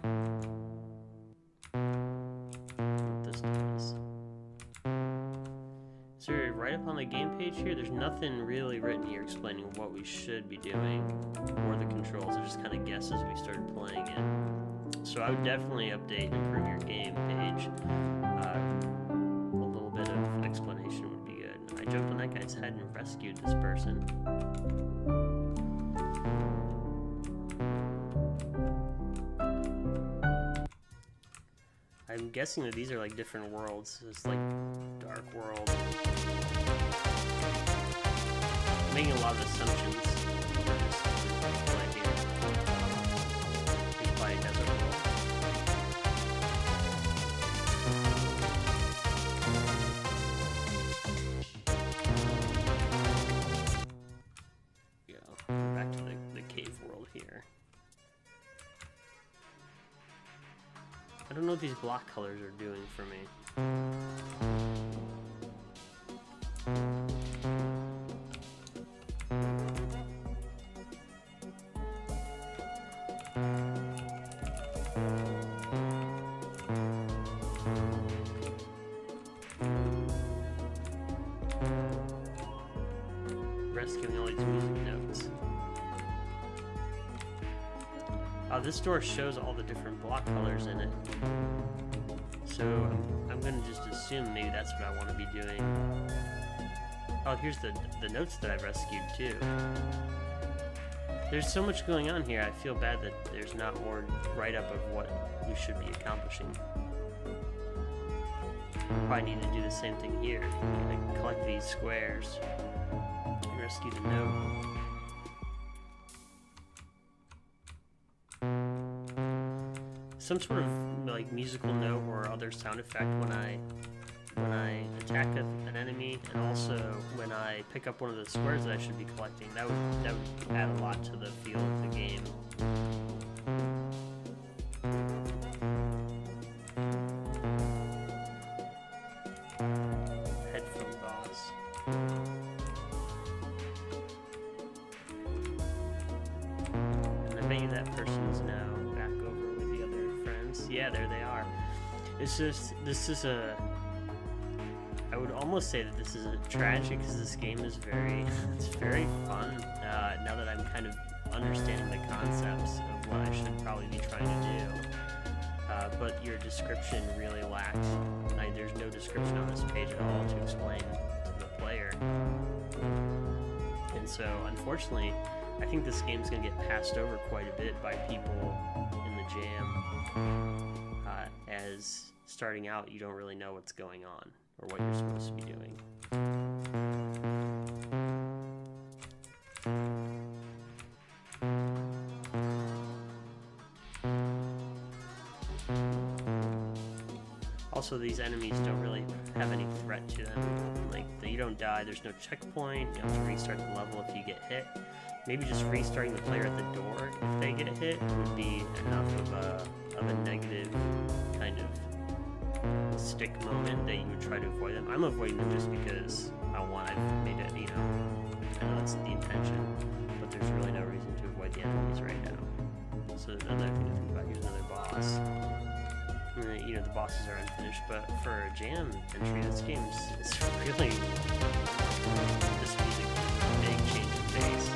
What this does. So right up on the game page here, there's nothing really written here explaining what we should be doing or the controls. They're just kind of guesses we started playing it. So I would definitely update and improve your game page. A little bit of explanation would be good. I jumped on that guy's head and rescued this person. I'm guessing that these are like different worlds. It's like dark world. I'm making a lot of assumptions for this play here. He's playing desert world. Yeah, back to the cave world here. I don't know what these block colors are doing for me. Rescuing all these music notes. Oh, this door shows all the different block colors in it. So I'm gonna just assume maybe that's what I want to be doing. Oh, here's the notes that I've rescued too. There's so much going on here, I feel bad that there's not more write-up of what we should be accomplishing. Probably need to do the same thing here. Like collect these squares and rescue the note. Some sort of like musical note or other sound effect when I attack an enemy, and also when I pick up one of the squares that I should be collecting. That would add a lot to the feel of the game. Headphone boss. And I bet you that person's now back over with the other friends. Yeah, there they are. This is I would almost say that this is a tragic, because this game is it's very fun. Now that I'm kind of understanding the concepts of what I should probably be trying to do. But your description really lacks. There's no description on this page at all to explain to the player. And so, unfortunately, I think this game's going to get passed over quite a bit by people in the jam. As starting out, you don't really know what's going on or what you're supposed to be doing. Also, these enemies don't really have any threat to them. Like, you don't die, there's no checkpoint, you have to restart the level if you get hit. Maybe just restarting the player at the door if they get hit would be enough of a negative kind of stick moment that you would try to avoid them. I'm avoiding them just because I've made it, I know that's the intention, but there's really no reason to avoid the enemies right now. So another thing to think about, here's another boss. The bosses are unfinished, but for a jam entry, this game is really, this music is a big change of pace.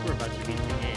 think we're about to beat the game.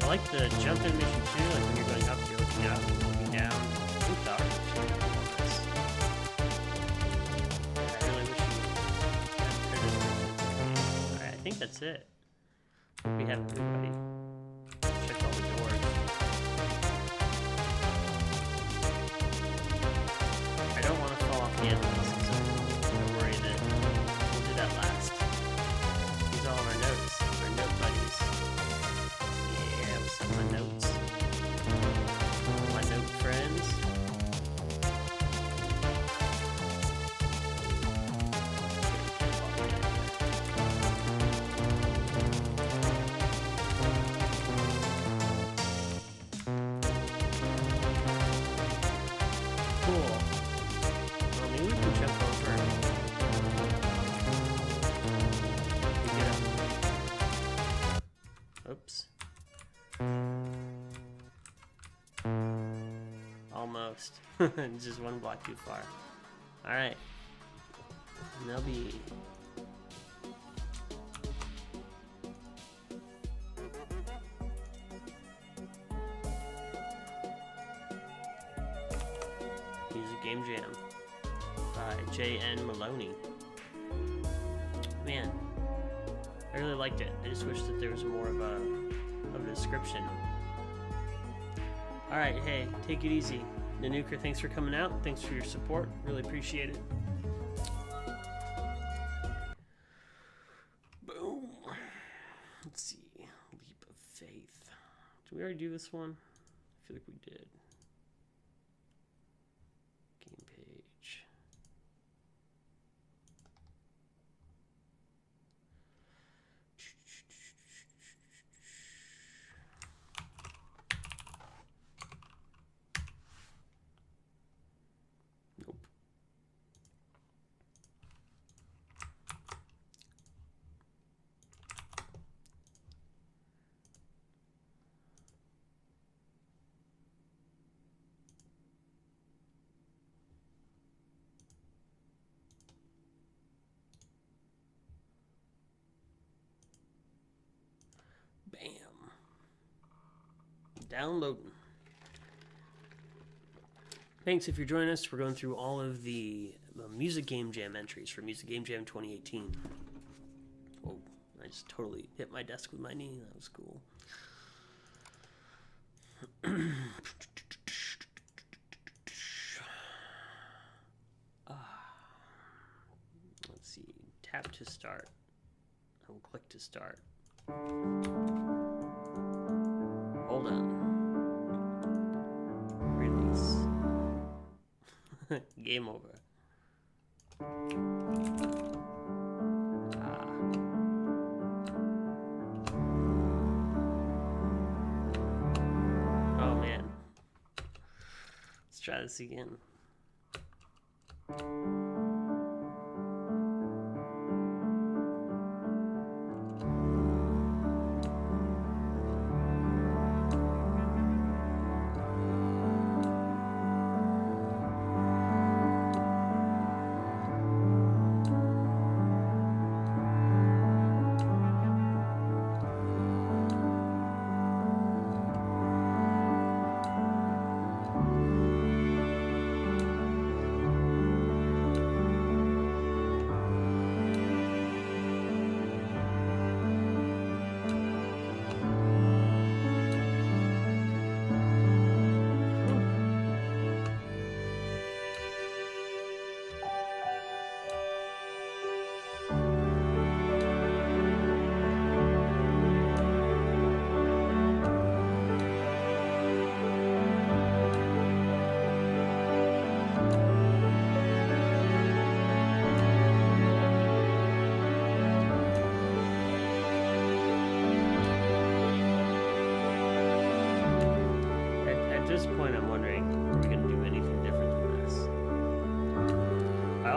I like the jump animation too, like when you're going up, you're looking up, looking down. I think the art looks really cool on this. I really wish you had printed it. Alright, I think that's it. We have everybody. Check all the doors. I don't want to fall off the end of this because I'm worried that we'll do that last. These are all of our notes, our note buddies. Yeah, what's up, my notes? My note friends. Cool. Well, maybe we can jump over. We get up. Oops. Almost. Just one block too far. Alright. And they'll be... Music Game Jam by J.N. Maloney. Man, I really liked it. I just wish that there was more of a description. Alright, hey, take it easy. Nanuka, thanks for coming out. Thanks for your support. Really appreciate it. Boom. Let's see. Leap of Faith. Did we already do this one? I feel like we did. Game page. Nope. Bam. Downloading. Thanks if you're joining us. We're going through all of the Music Game Jam entries for Music Game Jam 2018. Oh, I just totally hit my desk with my knee. That was cool. Let's see. Tap to start. I'll click to start. Hold on. Release. Game over. Oh man. Let's try this again.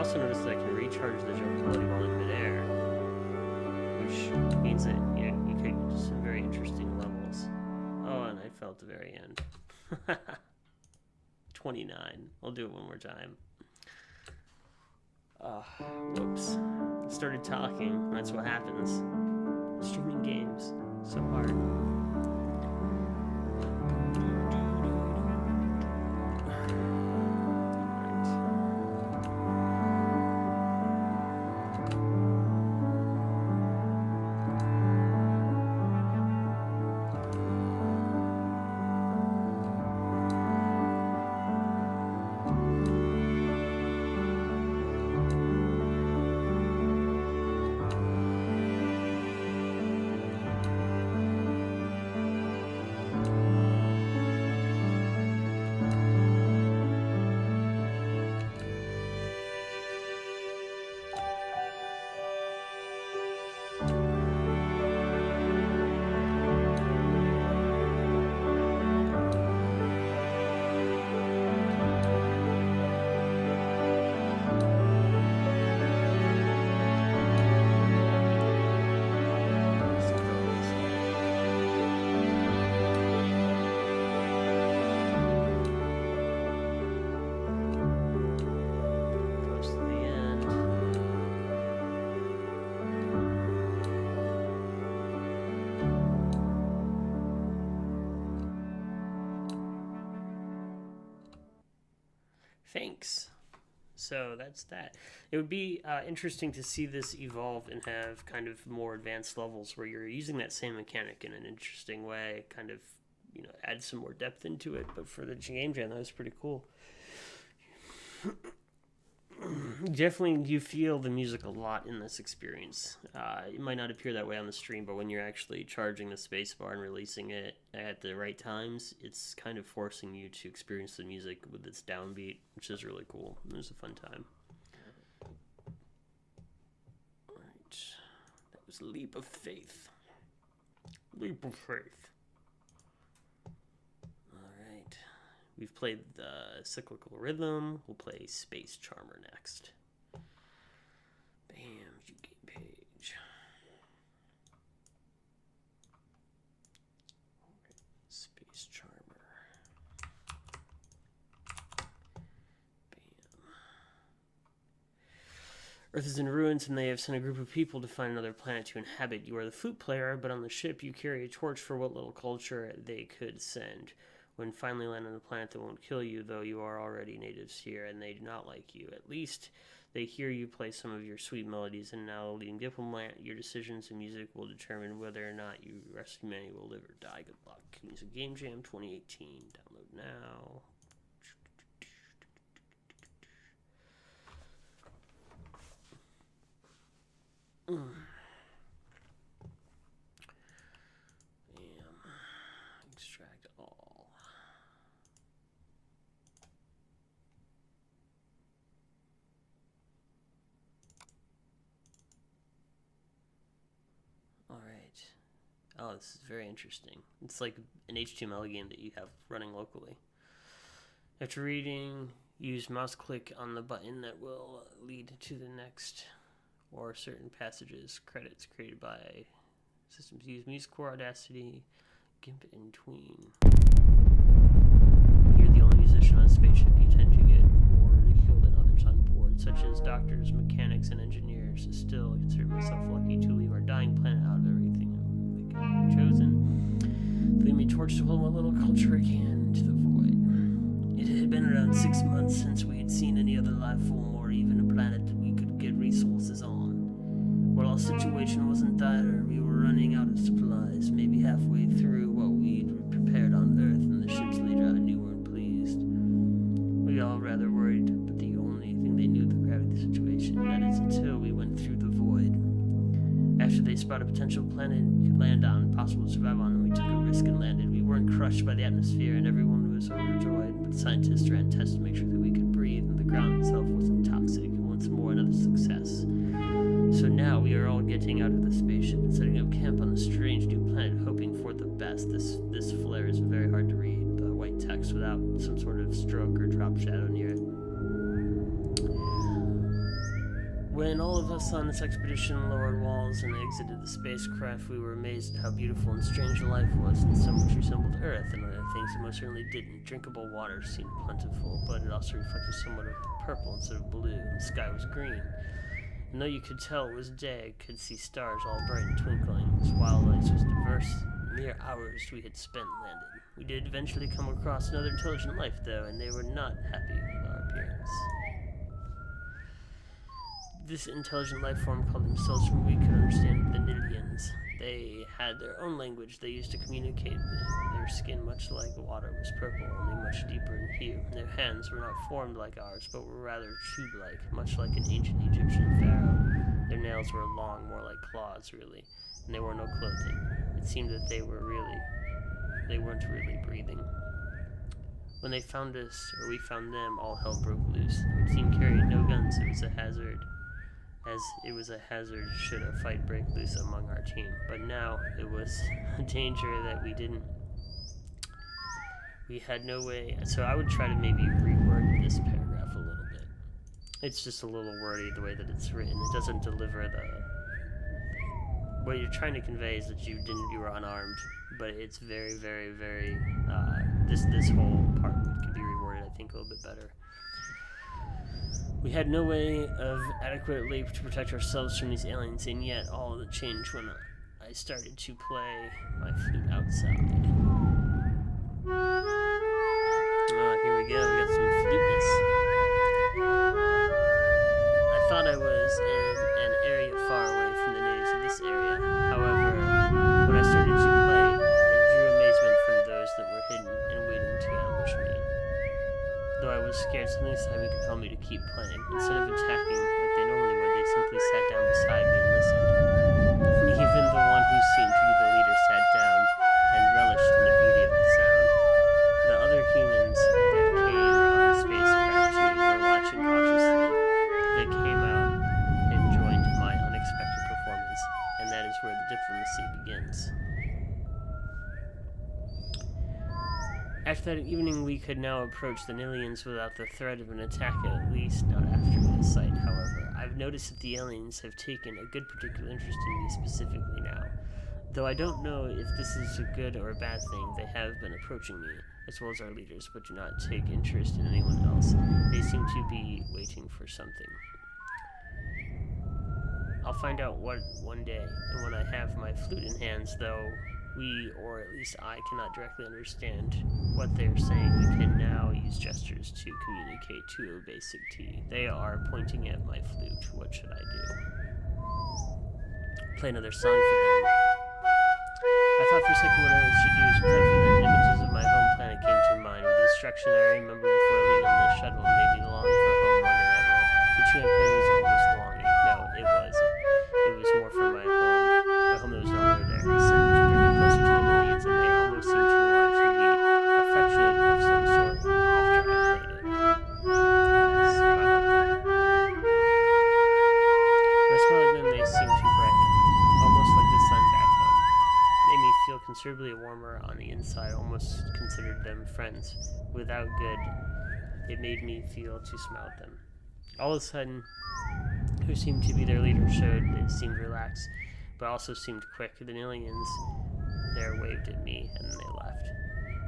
also noticed that I can recharge the jump while in midair, which means that you could do some very interesting levels. Oh, and I fell at the very end. 29. I'll do it one more time. Whoops. Started talking. That's what happens. Streaming games. So hard. Thanks. So that's that. It would be interesting to see this evolve and have kind of more advanced levels where you're using that same mechanic in an interesting way, kind of, add some more depth into it. But for the game jam, that was pretty cool. Definitely, you feel the music a lot in this experience. It might not appear that way on the stream, but when you're actually charging the spacebar and releasing it at the right times, it's kind of forcing you to experience the music with its downbeat, which is really cool. It was a fun time. All right, that was Leap of Faith. Leap of Faith. We've played the Cyclical Rhythm. We'll play Space Charmer next. Bam, view game page. Space Charmer. Bam. Earth is in ruins, and they have sent a group of people to find another planet to inhabit. You are the flute player, but on the ship you carry a torch for what little culture they could send. When finally land on a planet that won't kill you, though you are already natives here, and they do not like you. At least they hear you play some of your sweet melodies, and now, leading diplomat, your decisions and music will determine whether or not you rescue humanity will live or die. Good luck. Music Game Jam 2018. Download now. Extract all. All right. Oh, this is very interesting. It's like an HTML game that you have running locally. After reading, use mouse click on the button that will lead to the next or certain passages. Credits created by systems use Music Core, Audacity, GIMP, and Tween. You're the only musician on a spaceship. You tend to get more ridiculed than others on board, such as doctors, mechanics, and engineers. Still, I consider myself lucky to leave our dying planet out of everything I've chosen. Lead me towards to hold my little culture again into the void. It had been around 6 months since we had seen any other life form or even a planet that we could get resources on. While our situation wasn't dire, we were running out of supplies, maybe halfway through what we'd prepared on Earth, and the ship's leader I knew weren't pleased. We all rather worried, but the only thing they knew the gravity of the situation, that is until we went through the void. After they spotted a potential planet we could land on, possible to survive on, and we took a risk and landed. We weren't crushed by the atmosphere, and everyone was overjoyed, but the scientists ran tests to make sure that we could breathe, and the ground itself wasn't toxic. Once more, another success. So now we are all getting out of the spaceship and setting up camp on the strange new planet, hoping for the best. This flare is very hard to read, the white text without some sort of stroke or drop shadow near it. When all of us on this expedition lowered walls and exited the spacecraft, we were amazed at how beautiful and strange life was, and so much resembled Earth and other things it most certainly didn't. Drinkable water seemed plentiful, but it also reflected somewhat of purple instead of blue, and the sky was green. And though you could tell it was day, I could see stars all bright and twinkling. This wild light was diverse. Mere hours we had spent landed. We did eventually come across another intelligent life, though, and they were not happy with our appearance. This intelligent life form called themselves, from what we could understand, the Nilians. They had their own language they used to communicate. Their skin, much like water, was purple, only much deeper in hue. Their hands were not formed like ours, but were rather tube-like, much like an ancient Egyptian pharaoh. Their nails were long, more like claws, really, and they wore no clothing. It seemed that they weren't really breathing. When they found us, or we found them, all hell broke loose. Our team carried no guns. It was a hazard should a fight break loose among our team. But now it was a danger that we had no way. So I would try to maybe reword this paragraph a little bit. It's just a little wordy the way that it's written. It doesn't deliver what you're trying to convey is that you were unarmed, but it's very, very, very, this whole part could be reworded, I think, a little bit better. We had no way of adequately to protect ourselves from these aliens, and yet all of it changed when I started to play my flute outside. Here we go, we got some fluteness. I thought I was in an area far away from the natives of this area. However, when I started to play, it drew amazement from those that were hidden and waiting to ambush me. Though I was scared, something inside me compelled me to keep playing. Instead of attacking like they normally would, they simply sat down beside me and listened. Even the one who seemed to be the leader sat down and relished in the beauty of the sound. The other humans that came on the spacecraft too were watching cautiously. They came out and joined my unexpected performance, and that is where the diplomacy begins. After that evening, we could now approach the Nilians without the threat of an attack, at least not after this sight, however. I've noticed that the aliens have taken a good particular interest in me specifically now. Though I don't know if this is a good or a bad thing, they have been approaching me, as well as our leaders, but do not take interest in anyone else. They seem to be waiting for something. I'll find out what one day, and when I have my flute in hands, though we, or at least I, cannot directly understand what they are saying, we can now use gestures to communicate to a basic T. They are pointing at my flute. What should I do? Play another song for them. I thought for a second what I should do is play for them. Images of my home planet came to mind. With the destruction I remember before leaving on the shuttle made me long for home more than ever. The tune I played was almost longing. No, it wasn't. It was more for my home. My home that was no longer there. It seemed to bring me closer to the millions, and they almost seemed to want to be affectionate of some sort after I played it. Smile at them. When I smiled at them, they seemed to brighten, almost like the sun back home. Made me feel considerably warmer on the inside, almost considered them friends. Without good, it made me feel to smile at them. All of a sudden, who seemed to be their leader they seemed relaxed, but also seemed quick. The aliens there waved at me, and then they left.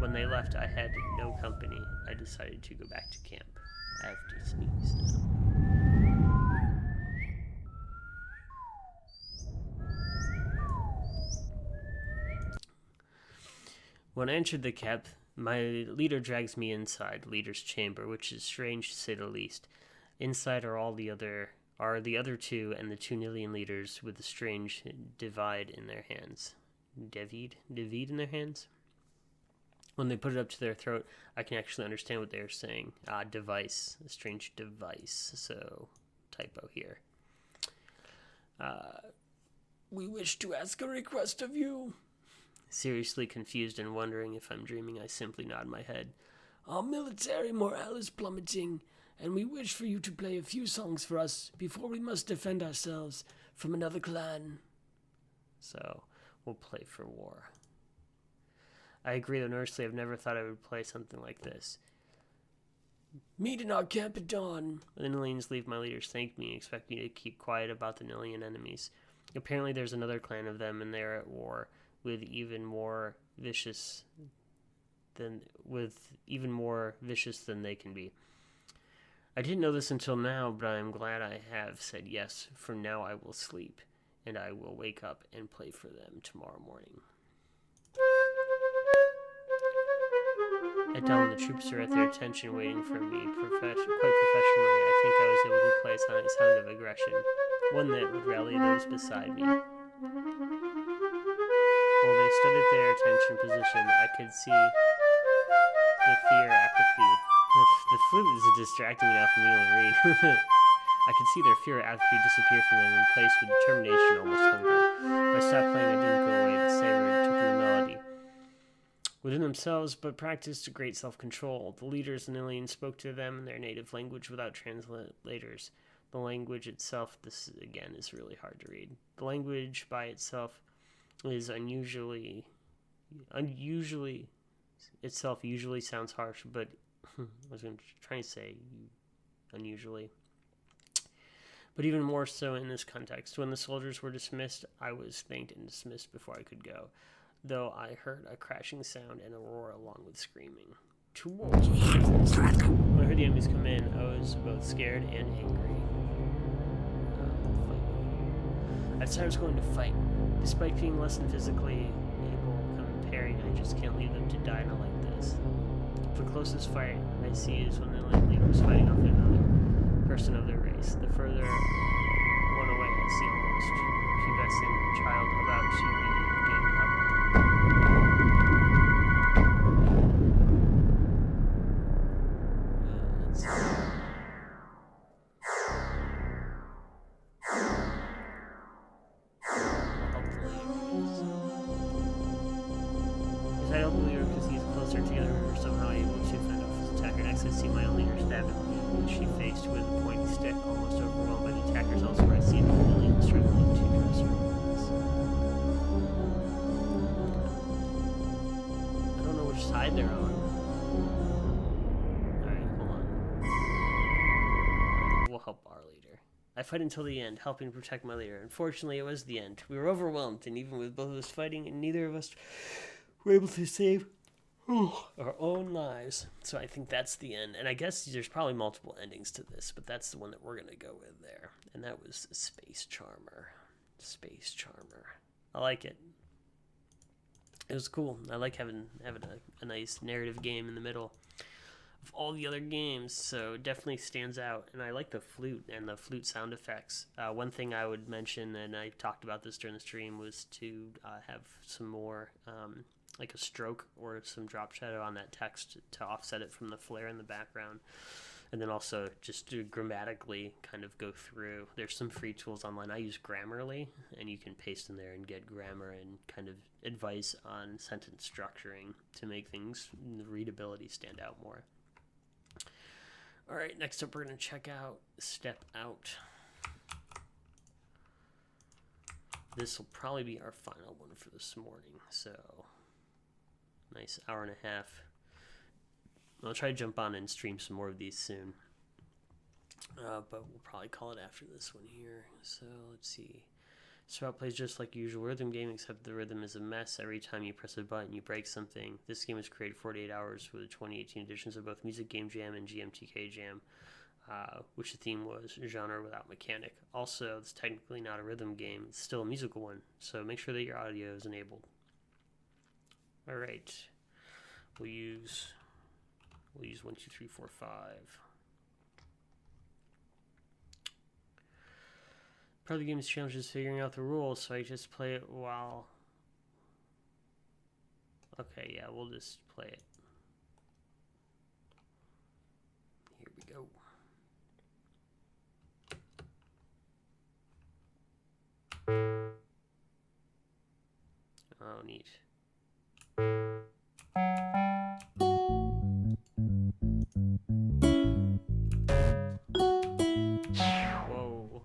When they left, I had no company. I decided to go back to camp. I have to sneeze now. When I entered the camp, my leader drags me inside, leader's chamber, which is strange to say the least. Inside are the other two and the two Nilian leaders with a strange divide in their hands. Devid in their hands? When they put it up to their throat, I can actually understand what they're saying. Device. A strange device. So, typo here. We wish to ask a request of you. Seriously confused and wondering if I'm dreaming, I simply nod my head. Our military morale is plummeting, and we wish for you to play a few songs for us before we must defend ourselves from another clan. So, we'll play for war. I agree, though honestly I've never thought I would play something like this. Meet in our camp at dawn. The Nillians leave. My leaders thank me and expect me to keep quiet about the Nillian enemies. Apparently there's another clan of them, and they're at war with even more vicious than they can be. I didn't know this until now, but I am glad I have said yes. From now I will sleep, and I will wake up and play for them tomorrow morning. At dawn, the troops are at their attention, waiting for me. Quite professionally, I think I was able to play a sound of aggression, one that would rally those beside me. While they stood at their attention position, I could see the fear, apathy. The flute is distracting me now from being able to read. I could see their fear, apathy disappear from them, replaced with determination, almost hunger. When I stopped playing, I didn't go away. The savor took in the melody within themselves, but practiced great self-control. The leaders and aliens spoke to them in their native language without translators. The language itself, this again is really hard to read. The language by itself is usually sounds harsh, but I was going to try to say unusually. But even more so in this context. When the soldiers were dismissed, I was thanked and dismissed before I could go, though I heard a crashing sound and a roar along with screaming. When I heard the enemies come in, I was both scared and angry. I decided I was going to fight. Despite being less than physically able comparing, I just can't leave them to die not like this. The closest fight I see is when the leader is fighting off another person of their race. The further one away, I see almost pubescent child about to be ganged up on. I don't believe her because he's closer together or somehow able to fend off his attacker. Next, I see my own leader stab at me, which she faced with a pointy stick, almost overwhelmed by the attackers. Elsewhere, I see the million struggling to dress her wounds. I don't know which side they're on. Alright, hold on. We'll help our leader. I fight until the end, helping protect my leader. Unfortunately, it was the end. We were overwhelmed, and even with both of us fighting, and neither of us were able to save our own lives. So I think that's the end. And I guess there's probably multiple endings to this, but that's the one that we're going to go with there. And that was Space Charmer. Space Charmer. I like it. It was cool. I like having a nice narrative game in the middle of all the other games, so it definitely stands out. And I like the flute and the flute sound effects. One thing I would mention, and I talked about this during the stream, was to have some more like a stroke or some drop shadow on that text to offset it from the flare in the background. And then also just to grammatically kind of go through. There's some free tools online. I use Grammarly, and you can paste in there and get grammar and kind of advice on sentence structuring to make things, the readability stand out more. All right, next up we're going to check out Step Out. This will probably be our final one for this morning, so nice hour and a half. I'll try to jump on and stream some more of these soon, but we'll probably call it after this one here. So let's see. Step Out plays just like usual rhythm game, except the rhythm is a mess. Every time you press a button, you break something. This game was created 48 hours for the 2018 editions of both Music Game Jam and GMTK Jam, which the theme was genre without mechanic. Also, it's technically not a rhythm game. It's still a musical one, so make sure that your audio is enabled. All right. We'll use 1, 2, 3, 4, 5. Part of the game's challenge is figuring out the rules, so I just play it while... Okay, yeah, we'll just play it. Here we go. Oh, neat. Whoa.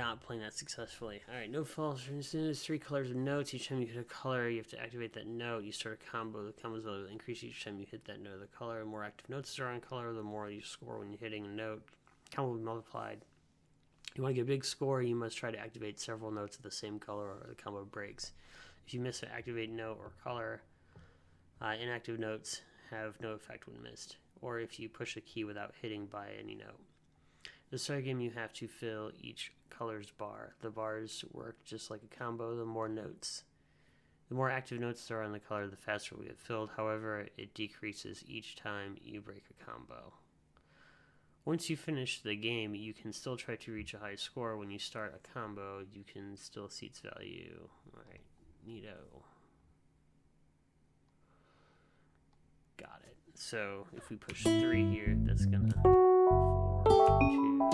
not playing that successfully. Alright, no false. There's 3 colors of notes. Each time you hit a color, you have to activate that note. You start a combo. The combos will increase each time you hit that note of the color. The more active notes are on color, the more you score when you're hitting a note. Combo will be multiplied. You want to get a big score, you must try to activate several notes of the same color or the combo breaks. If you miss an activate note or color, inactive notes have no effect when missed, or if you push a key without hitting by any note. The start game, you have to fill each color's bar. The bars work just like a combo. The more active notes there are on the color, the faster we get filled. However, it decreases each time you break a combo. Once you finish the game, you can still try to reach a high score. When you start a combo, you can still see its value. Alright, neato. Got it. So, if we push 3 here, that's gonna 4, 2.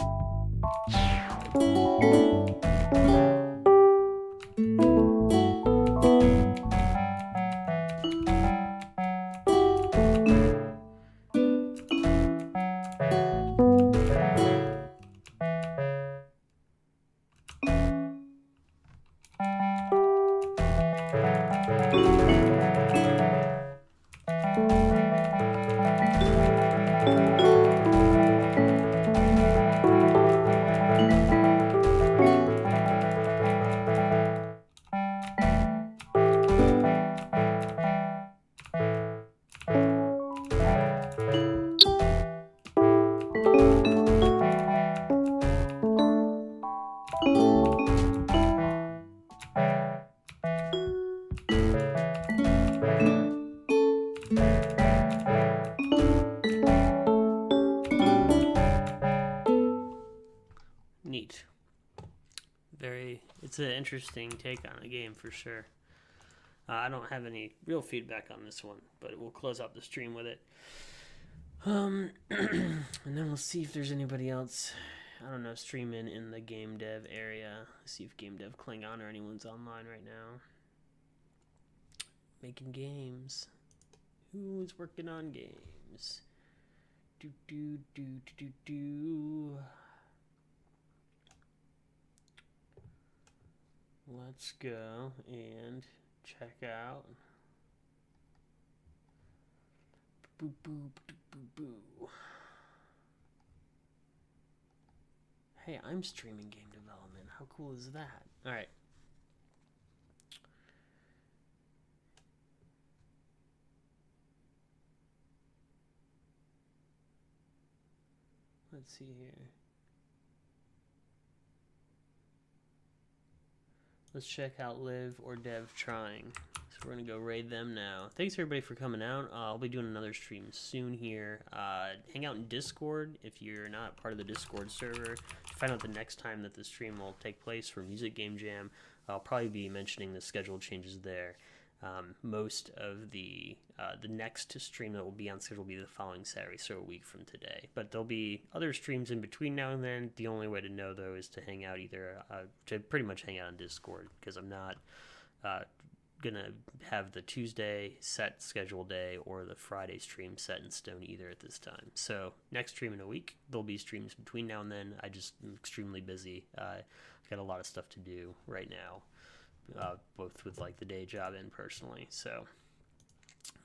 Neat. It's an interesting take on a game for sure. I don't have any real feedback on this one, but we'll close out the stream with it. And then we'll see if there's anybody else, I don't know, streaming in the game dev area. See if Game Dev Klingon or anyone's online right now. Making games. Who's working on games? Let's go and check out. Boo, boo, boo, boo, boo. Hey, I'm streaming game development. How cool is that? All right. Let's see here. Let's check out Live or Dev Trying. So we're going to go raid them now. Thanks everybody for coming out. I'll be doing another stream soon here. Hang out in Discord if you're not part of the Discord server. To find out the next time that the stream will take place for Music Game Jam, I'll probably be mentioning the schedule changes there. Most of the next stream that will be on schedule will be the following Saturday, so a week from today. But there'll be other streams in between now and then. The only way to know, though, is to hang out to pretty much hang out on Discord, because I'm not going to have the Tuesday set schedule day or the Friday stream set in stone either at this time. So next stream in a week, there'll be streams between now and then. I just am extremely busy. I've got a lot of stuff to do right now. Both with like the day job and personally, so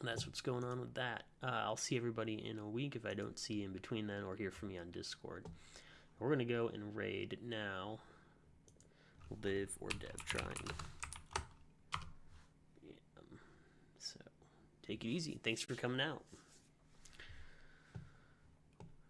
that's what's going on with that. I'll see everybody in a week if I don't see you in between then, or hear from me on Discord. We're gonna go and raid now. Live or Dev Trying. So take it easy. Thanks for coming out.